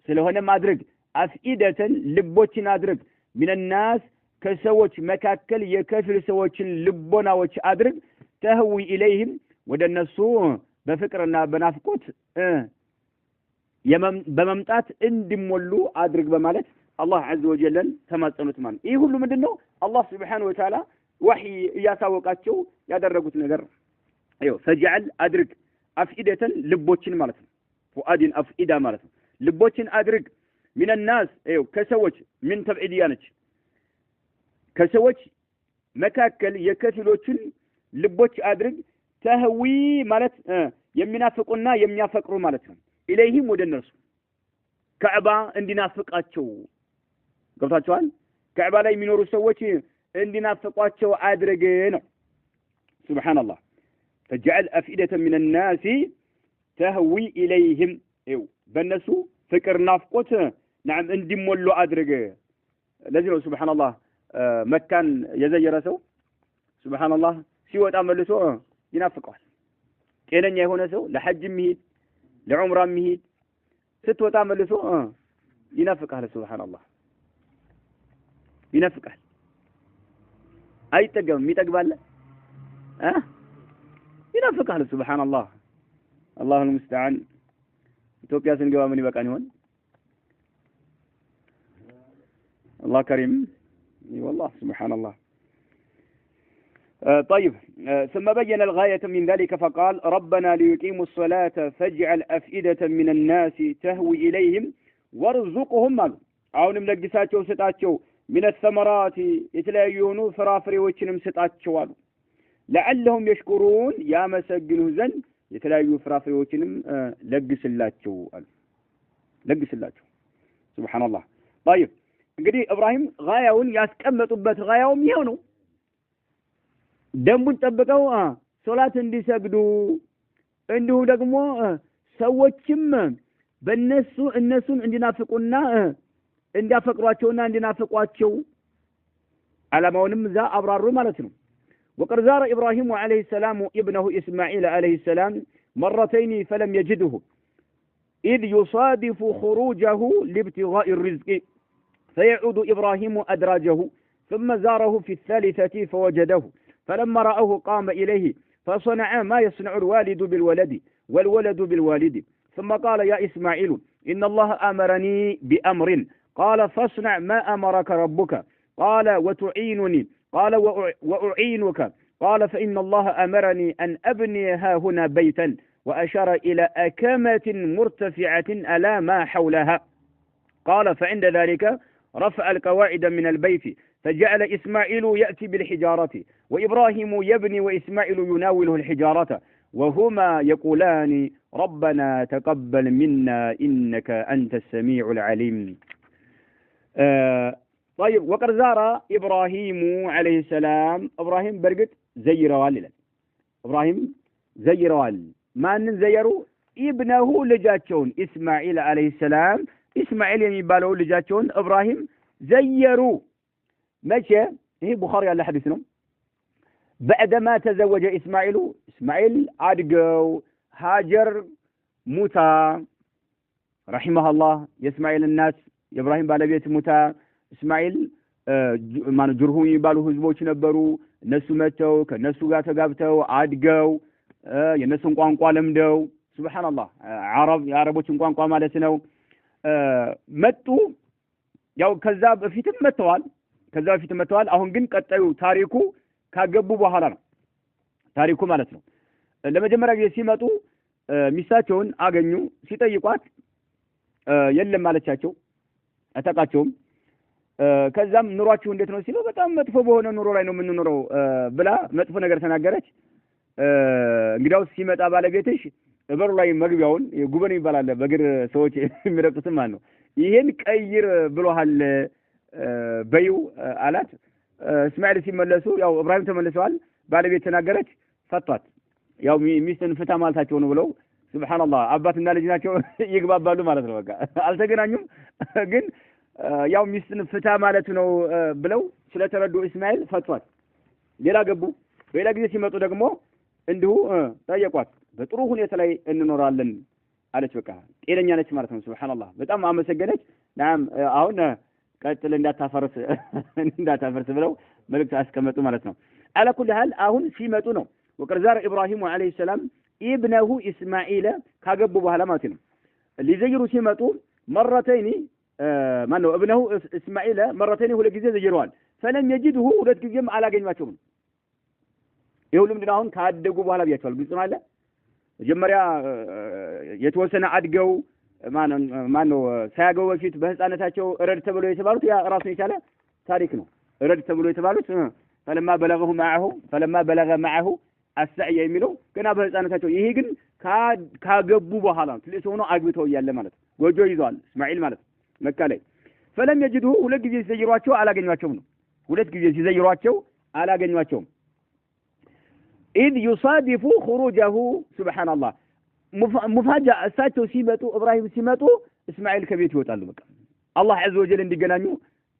ስለሆነ ማድረግ አፍኢደተን ልቦችን አድርግ ሚነናስ ከሰዎች መካከል የከፊል ሰዎችን ልቦናዎች አድርግ ተህዊ ኢለይህም ወደነሱ በፍቅርና በናፍቆት በመምጣት እንዲሞሉ አድርግ በማለት አላህ عز وجل ተማጸኑት ማለት ይህ ሁሉ ምንድነው አላህ Subhanahu Wa Ta'ala ወህይ ያሳወቃቸው ያደረጉት ነገር አይው ፈጅዐል አድርግ አፍኢደተን ልቦችን ማለት ነው ፉአዲን አፍኢዳ ማለት ነው ልቦችን አድርግ من الناس አይው ከሰዎች ምን ተብዒድያ ነች ከሰዎች መካከል የከፊሎችን ልቦች አድርግ ተህዊ ማለት የሚናፍቁና የሚያፈቅሩ ማለት ነው ኢለይሂም ወደ እነርሱ ካዕባ እንዲናፍቃቸው ገብታችኋል ካዕባ ላይ የሚኖሩ ሰዎች እንዲናፍቋቸው አድርግ ነው ሱብሃንአላህ فجعل أفئدة من الناس تهوي إليهم በእነሱ ፍቅር ናፍቆት نعم እንዲሞሉ አድርግ ለዚህ ነው ሱብሃንአላህ መካን የዘየረ ሰው ሱብሃንአላህ ሲወጣ መልሶ ይናፍቀዋል ጤነኛ የሆነ ሰው ለሐጅ የሚሄድ لعمره مهيد ستوتا ملسو ينافقه سبحان الله ينافقه اي تقم ميتقبال ينافقه سبحان الله الله المستعان ኢትዮጵያ ስንገባ ምን ይበቃን ይሆን الله كريم والله سبحان الله طيب ثم بين الغاية من ذلك فقال ربنا ليقيموا الصلاة فاجعل أفئدة من الناس تهوي إليهم وارزقهم عون ملقساتشو ستاتشو من الثمرات يتلايونو فرافري وچنم ستاتشو لعلهم يشكرون يا مسجنه زن يتلايو فرافري وچنم لقس اللاتشو سبحان الله طيب እንግዲህ ኢብራሂም ጋያውን ያስቀመጡበት ጋያውም ይሄው ነው ደንቡን ጠብቀው ሶላት እንዲሰግዱ እንዲሁ ደግሞ ሰዎችም እነሱን እንዲናፍቁና እንዲያፈቅሯቸውና እንዲናፍቋቸው ዓላማውንም ዛ አብራሩ ማለት ነው وقد زار إبراهيم عليه السلام ابنه إسماعيل عليه السلام مرتين فلم يجده إذ يصادف خروجه لابتغاء الرزق فيعود إبراهيم أدراجه ثم زاره في الثالثة فوجده فلما رأوه قام إليه فصنع ما يصنع الوالد بالولد والولد بالوالد ثم قال يا إسماعيل إن الله أمرني بأمر قال فاصنع ما أمرك ربك قال وتعينني قال وأعينك قال فإن الله أمرني أن أبني ها هنا بيتا وأشار إلى أكمة مرتفعة ألا ما حولها قال فعند ذلك رفع القواعد من البيت فجعل إسماعيل يأتي بالحجارة وإبراهيم يبني وإسماعيل يناوله الحجارة وهما يقولان ربنا تقبل منا إنك أنت السميع العليم طيب وقد زار إبراهيم عليه السلام إبراهيم برقت زي روالي إبراهيم زيروال ما نن زيرو ابنه لجاتشون إسماعيل عليه السلام إسماعيل يميبالو لجاتشون إبراهيم زيرو ماشي هي بخاري على حديثنا بعدما تزوج إسماعيل عدقو هاجر موتا رحمه الله يسماعيل الناس إبراهيم بالبيت موتا إسماعيل ما نجرهم يبالو هزبوش نبرو نسو متو كنسو غاتا غابتو عدقو ينسو نقوان لمدو سبحان الله عربوش نقوان مالتنو متو ያው ከዛ በፊትም መተዋል አሁን ግን ቀጣዩ ታሪኩ ካገቡ በኋላ ነው ታሪኩ ማለት ነው ለመጀመሪያ ጊዜ ሲመጡ ሚስታቸውን አገኙ ሲጠይቋት የለም ማለቻቸው አታቃቸውም ከዛም ኑሯችሁ እንዴት ነው ሲሉ በጣም መጥፎ በሆነ ኑሮ ላይ ነው የምንኖረው ብላ መጥፎ ነገር ተናገረች እንግዲያው ሲመጣ ባለቤትሽ በሩ ላይ መግቢያውን ጉበን ይባላል በግር ሰዎች የሚረጡት ማለት ነው ይሄን ቀይር ብሎሃል በዩ አላት እስማኤል ሲመለሱ ያው ኢብራሂም ተመለሰዋል ባለቤት ተናገረች ፈቷት ያው ሚስትን ፍታ ማለታቸው ነው ብለው ሱብሃንአላህ አባትና ልጅ ናቸው ይግባባሉ ማለት ነው በቃ አልተገናኙም ግን ያው ሚስትን ፍታ ማለት ነው ብለው ስለተረዱ እስማኤል ፈቷት ሌላ ገቡ ሌላ ጊዜ ሲመጡ ደግሞ እንዲሁ ጠየቋት በጥሩ ሁኔታ ላይ እንኖራለን አለች በቃ ጤነኛ ነች ማለት ነው ሱብሃንአላህ በጣም አመሰገነች ናም አሁን ቀጥል እንዳታፈርስ ብለው መልእክት አስቀመጡ ማለት ነው على كل حال አሁን ሲመጡ ነው ወቀርዛር ኢብራሂም አለይሂ ሰላም ابنه اسماعيل ካገቡ በኋላ ማለት ነው ሊዘይሩ ሲመጡ مرتين ማን ነው ابنه اسماعيل مرتين ሁለት ጊዜ ዘይረዋል فلم يجده ሁለት ጊዜም አላገኟቸውም ይሁሉም ድናውን ካደጉ በኋላ ቢያቻል ግልጽ ማለት መጀመሪያ የተወሰነ አድገው ማን ነው ሳያገው በፊት በህፃነታቸው ረድ ተብሎ የተባሉት ያ ራሱን የቻለ ታሪክ ነው ረድ ተብሎ የተባሉት فلما بلغ معه السعي የሚለው ገና በህፃነታቸው ይሄ ግን ካገቡ በኋላ ትልቅ ሆኖ አግብተው ያለ ማለት ጎጆ ይዟል እስማኤል ማለት መካ ላይ فلم يجده ሁለት ጊዜ ሲዘይሯቸው አላገኟቸውም ነው ሁለት ጊዜ ሲዘይሯቸው አላገኟቸውም إذ يصادف خروجه سبحان الله مفاجأة እሳቸው ሲመጡ ኢብራሂም ሲመጡ እስማኤል ከቤት ይወጣሉ በቃ አላህ عز وجل እንዲገናኙ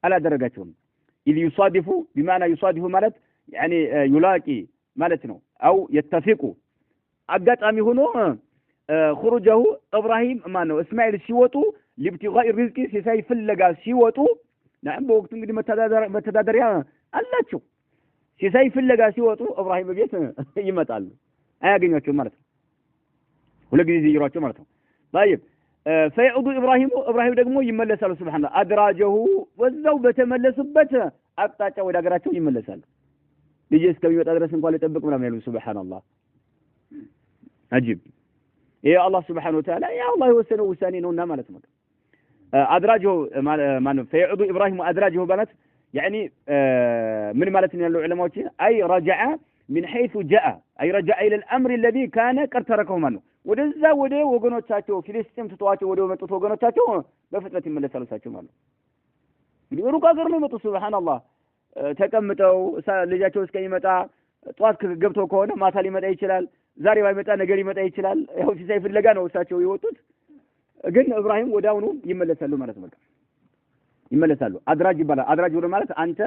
አላደረጋቸውም إذ يصادف بمعنى يصادف ማለት يعني يلاقي ማለት ነው أو يتفق አጋጣሚ ሆኖ خروجه ኢብራሂም ማን ነው እስማኤል ሲወጡ لابتغاء الرزق ሲሳይ ፍለጋ ሲወጡ ናም በወቅቱ እንግዲህ መተዳደሪያ አላቸው ሲሳይ ፍለጋ ሲወጡ ኢብራሂም ቤት ይመጣሉ አያገኛቸው ማለት ነው ሁለት ጊዜ ይሯቸው ማለት ነው طيب فيعود ኢብራሂም ደግሞ ይመለሳሉ ሱብሃንአላህ አድራጀሁ ወዛው በተመለሱበት አቅጣጫ ወደ ሀገራቸው ይመለሳሉ ልጅ እስከሚመጣ ድረስ እንኳን ሊጠብቅ ምናምን ያሉ ሱብሃንአላህ አጂብ ይሄ አላህ ሱብሃነሁ ወተዓላ ያ አላህ የወሰነው ውሳኔ ነውና ማለት ነው አድራጀሁ ማን فيعود ኢብራሂም አድራጀሁ ማለት يعني من مالتنا العلماء أي رجع من حيث جاء أي رجع إلى الأمر الذي كان قد تركه منه ودزا وده وغنوتاچو فلسطين تتواچو وده መጥቶ ወገኖቻቸው በፍጥነት ይመለሳሉ ሳቸው ማለት ሩቅ ሀገር ነው መጡ ሱብሃንአላህ ተቀምጠው ልጃቸው እስከሚመጣ ጧት ገብተው ከሆነ ማታ ሊመጣ ይችላል ዛሬ ባይመጣ ነገር ይመጣ ይችላል ያው ሲሳይ ፍለጋ ነው እሳቸው የወጡት ግን ኢብራሂም ወዳውኑ ይመለሳሉ ማለት ነው ይመለሳሉ አድራጅ ይባላል አድራጅ ወደ ማለት አንተ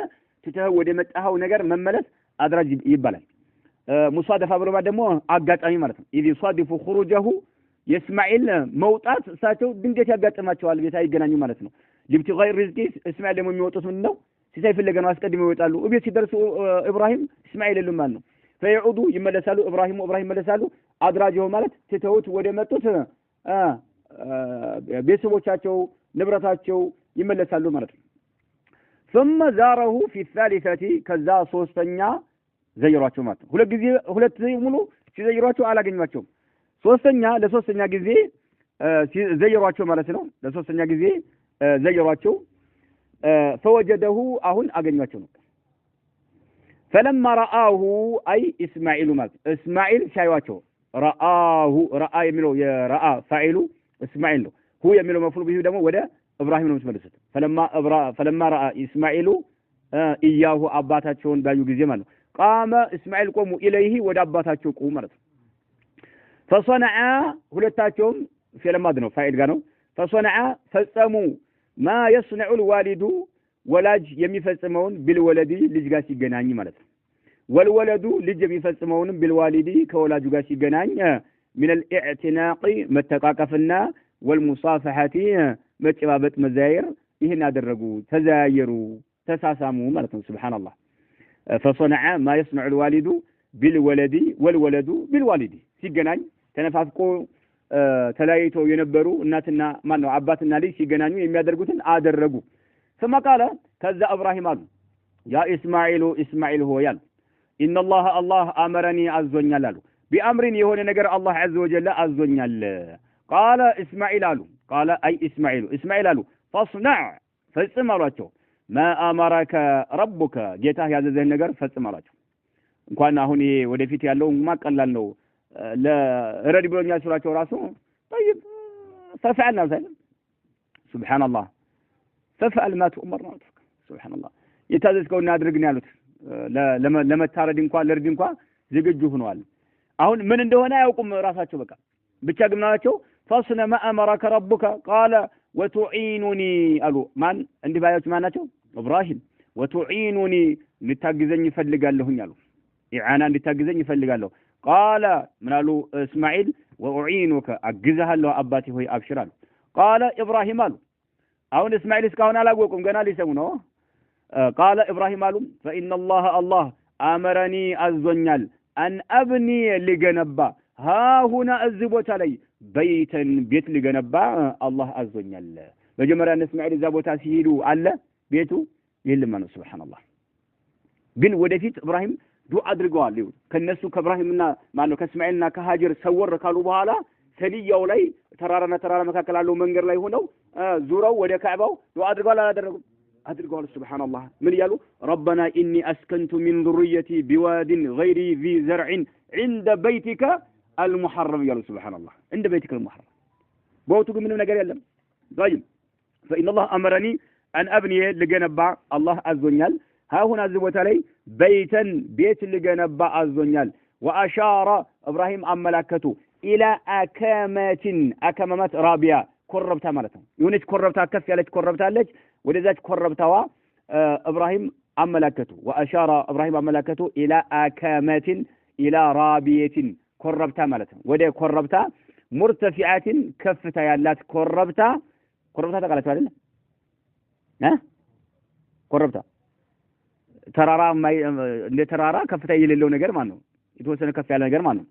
ትተህ ወደ መጣኸው ነገር መመለስ አድራጅ ይባላል ሙሳደፋ ብሎ ደግሞ አጋጣሚ ማለት ነው إذ يصادف خروجه የእስማኤል መውጣት እሳቸው ድንገት ያጋጥማቸዋል ቤት አይገናኙ ማለት ነው لابتغاء الرزق እስማኤል ደግሞ የሚወጡት ምን ነው ሲሳይ ፍለጋ ነው አስቀድመው ይወጣሉ ቤት ሲደርሱ ኢብራሂም እስማኤል የለም ማለት ነው فيعود ይመለሳሉ ኢብራሂም ይመለሳሉ አድራጀው ማለት ትተውት ወደ መጡት ቤተሰቦቻቸው ንብረታቸው ይመለሳሉ ማለት ነው ثم زاره في الثالثه ከዛ ሶስተኛ ዘይሯቸው ማለት ነው ሁለት ጊዜ ሙሉ ሲዘይሯቸው አላገኟቸውም ለሶስተኛ ጊዜ ዘይሯቸው ማለት ነው ለሶስተኛ ጊዜ ዘይሯቸው فوجده አሁን አገኟቸው ነው فلما رآه أي إسماعيل ማለት እስማኤል ሲያዩአቸው رآه የሚለው የራአ ፋኢሉ እስማኤል ነው هو የሚለው መፍዑል ቢሁ ደግሞ ወደ ኢብራሂም ነው የሚመለሱት فلما رأى إسماعيل إياه አባታቸውን ባዩ ጊዜ ማለት ነው قام إسماعيل ቆሙ إليه ወደ አባታቸው ቆሙ ማለት ነው فصنع ሁለታቸውም ፊዕል ማድ ነው ፋኢል ጋር ነው فصنع ፈጸሙ ما يصنع الوالد ወላጅ የሚፈጽመውን بالولد ልጅ ጋር ሲገናኝ ማለት ነው والولد ልጅ የሚፈጽመውን بالوالد ከወላጁ ጋር ሲገናኝ من الاعتناق መተቃቀፍና والمصافحه መጨባበጥ መዛየር ይሄን አደረጉ ተዛየሩ ተሳሳሙ ማለት ነው ሱብሃንአላህ فصنع ما يصنع الوالد بالولد والولد بالوالد ሲገናኝ ተነፋፍቆ ተለያይተው የነበሩ እናትና ማን ነው አባትና ልጅ ሲገናኙ የሚያደርጉትን አደረጉ ثم قال ከዛ ኢብራሂም አሉ ያ እስማኤል ሆይ ያሉ ان الله امرني አዞኛል አሉ بأمرين የሆነ ነገር አላህ عز وجل አዞኛል قال اسماعيل አሉ قال اي اسماعيل አሉ فاصنع ፈጽም አሏቸው ما امرك ربك ጌታ ያዘዘህን ነገር ፈጽም አሏቸው እንኳን አሁን ይሄ ወደፊት ያለው ማቀላል ነው ለረድ ብሎኛል ሱራቸው ራሱ طيب ففعلنا ذلك سبحان الله ففعل ما تؤمر سبحان الله የታዘዝከው እናድርግን ያሉት ለመታረድ እንኳን ለርድ እንኳን ዝግጁ ሆነዋል አሁን ምን እንደሆነ አያውቁም ራሳቸው በቃ ብቻ ግምናቸው فاصنع ما امرك ربك قال وتعينني አሉ ማን እንዲባያችሁ ማን ናቸው ኢብራሂም وتعينني ልታግዘኝ ይፈልጋለሁኝ አሉ ኢዓና እንድታግዘኝ ይፈልጋለሁ قال ምናሉ እስማኤል وأعينك አግዛለሁ አባቴ ሆይ አብሽር አሉ قال ኢብራሂም አሉ አሁን እስማኤል እስካሁን አላወቁም ገና ሊሰሙ ነው قال ኢብራሂም አሉ فإن الله أمرني አዞኛል أن أبني لجنبا ها هنا الزبوت علي بيتا بيت لجنبا الله አዞኛል መጀመሪያ እስማኤል እዛ ቦታ ሲሄዱ አለ ቤቱ የለም ነው ሱብሃንአላህ ግን ወደፊት ኢብራሂም ዱዓ አድርገዋል ከነሱ ከኢብራሂምና ማነው ከእስማኤልና ከሃጀር ሰወር ካሉ በኋላ ሰልያው ላይ ተራራና ተራራ መካከል ያለው መንገድ ላይ ሆነው ዙረው ወደ ካዕባው ዱዓ አድርገዋል አላደረጉም አድርገዋል ሱብሃንአላህ ምን ይላሉ ربنا اني اسكنت من ذريتي بواد غير ذي زرع عند بيتك المحرم يا سبحان الله عند بيتك المحرم بوتو ምንም ነገር የለም طيب فإن الله أمرني أن أبني لجنبا الله አዞኛል ها هنا ዝቦታ ላይ بيتا بيت لجنبا አዞኛል وأشار إبراهيم አመላከቱ إلى أكمامات رابية ኮረብታ ማለት ነው የሆነች ኮረብታ ከፍ ያለች ኮረብታ አለች ወደዛች ኮረብታዋ ኢብራሂም አመላከቱ وأشار إبراهيم አመላከቱ إلى أكمامات إلى رابية ኮረብታ ማለት ነው ወደ ኮረብታ مرتفعات ከፍታ ያላት ኮረብታ ተቃላችሁ አይደል ኮረብታ ተራራ እንደ ተራራ ከፍታ የሌለው ነገር ማለት ነው የተወሰነ ከፍ ያለ ነገር ማለት ነው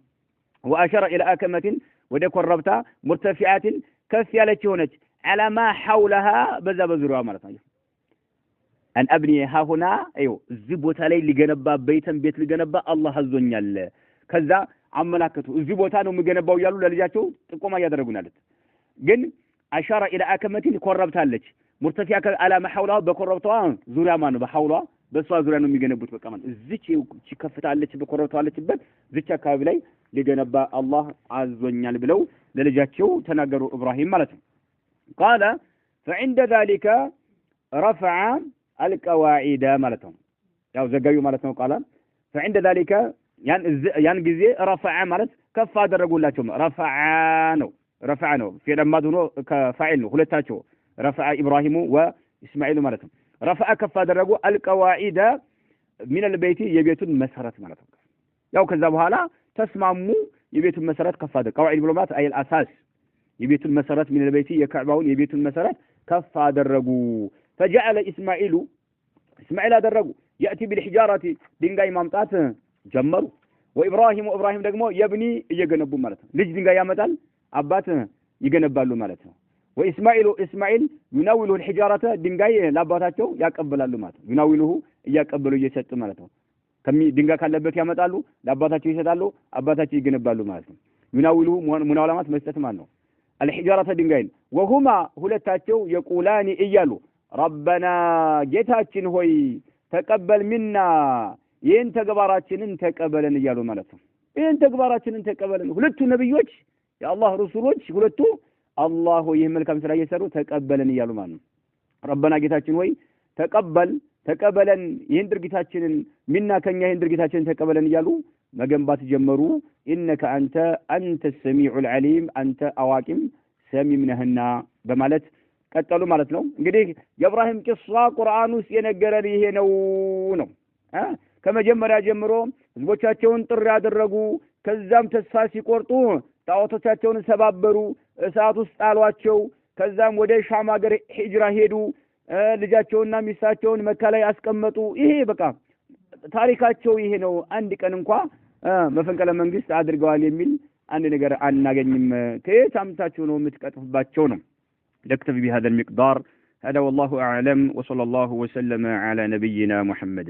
وأشار إلى أكمامات ወደ ኮረብታ مرتفعات ከፍ ያለች ሆነች على ما حولها በዛ በዙሪያዋ ማለት ነው أن أبني ها هنا ايوه እዚህ ቦታ ላይ ሊገነባ ቤት ሊገነባ አላህ አዞኛል ከዛ አመላከቱ እዚህ ቦታ ነው የሚገነባው ያሉ ለልጃቸው ጥቆማ ያደረጉናል ግን أشار إلى أكمامات ኮረብታለች مرتفعة على ما حولها በኮረብታዋ ዙሪያ ማለት ነው በሐውሏ በሷ ዙሪያ ነው የሚገነቡት በቃ ማለት እዚች ከፍታለች በኮረብታዋ አለችበት እዚች አካባቢ ላይ ሊገነባ አላህ አዞኛል ብለው ለልጃቸው ተናገሩ ኢብራሂም ማለት ነው قال فعند ذلك رفع القواعد ማለት ነው ያው ዘጋዩ ማለት ነው قال فعند ذلك ያን ጊዜ رفع ማለት ከፍ አደረጉላቸው رفع ነው ፊዕል ሆኖ ከፋኢል ነው ሁለታቸው رفع ابراهيم واسماعيل ማለት ነው رفع ከፍ አደረጉ القواعد من البيت የቤቱን መሰረት ማለት ነው ያው ከዛ በኋላ ተስማሙ የቤቱን መሰረት ከፍ አደረጉ قواعد ብሎ ማለት አይል አሳስ የቤቱን መሰረት من البيت የካዕባውን የቤቱን መሰረት ከፍ አደረጉ فجعل اسماعيل አደረጉ ياتي بالحجاره ድንጋይ ማምጣት ጀመሩ وابراهيم ደግሞ يبني እየገነቡ ማለት ነው ልጅ ድንጋይ ያመጣል አባት ይገነባሉ ማለት ነው واسماعيل يناوله الحجاره ድንጋይ ለአባታቸው ያቀበላሉ ማለት ነው يناوله እያቀበሉ እየሰጡ ማለት ነው ድንጋይ ካለበት ያመጣሉ ለአባታቸው ይሰጣሉ አባታቸው ይገነባሉ ማለት ነው يناوله ሙናወላማት መስጠት ማለት ነው الحجاره ድንጋይ وهما ሁለታቸው يقولان እያሉ ربنا ጌታችን ሆይ ተቀበል منا ይህን ተግባራችንን ተቀበለን እያሉ ማለት ነው ይህን ተግባራችንን ተቀበለን ሁለቱ ነብዮች የአላህ ረሱሎች ሁለቱ አላህ ይህ መልካም ስራ እየሰሩ ተቀበለን እያሉ ማለት ነው ረበና ጌታችን ሆይ ተቀበለን ይህን ድርጊታችንን ሚና ከኛ ይህን ድርጊታችንን ተቀበለን እያሉ መገንባት ጀመሩ ኢነከ አንተ السميع العليم አንተ አዋቂም ሰሚም ነህና በማለት ቀጠሉ ማለት ነው እንግዲህ የኢብራሂም ቂሷ ቁርአን ውስጥ የነገረን ይሄ ነው ከመጀመሪያ ጀምሮ ህዝቦቻቸውን ጥሪ ያደረጉ ከዛም ተስፋ ሲቆርጡ ጣዖቶቻቸውን ሰባበሩ እሳት ውስጥ ጣሏቸው ከዛም ወደ ሻም ሀገር ሂጅራ ሄዱ ልጃቸውንና ሚስታቸውን መካ ላይ አስቀመጡ ይሄ በቃ ታሪካቸው ይሄ ነው አንድ ቀን እንኳን መፈንቅለ መንግስት አድርገዋል የሚል አንድ ነገር አናገኝም ከየት አምታችሁ ነው የምትቀጥፉባቸው ነው نكتفي بهذا المقدار هذا والله أعلم وصلى الله وسلم على نبينا محمد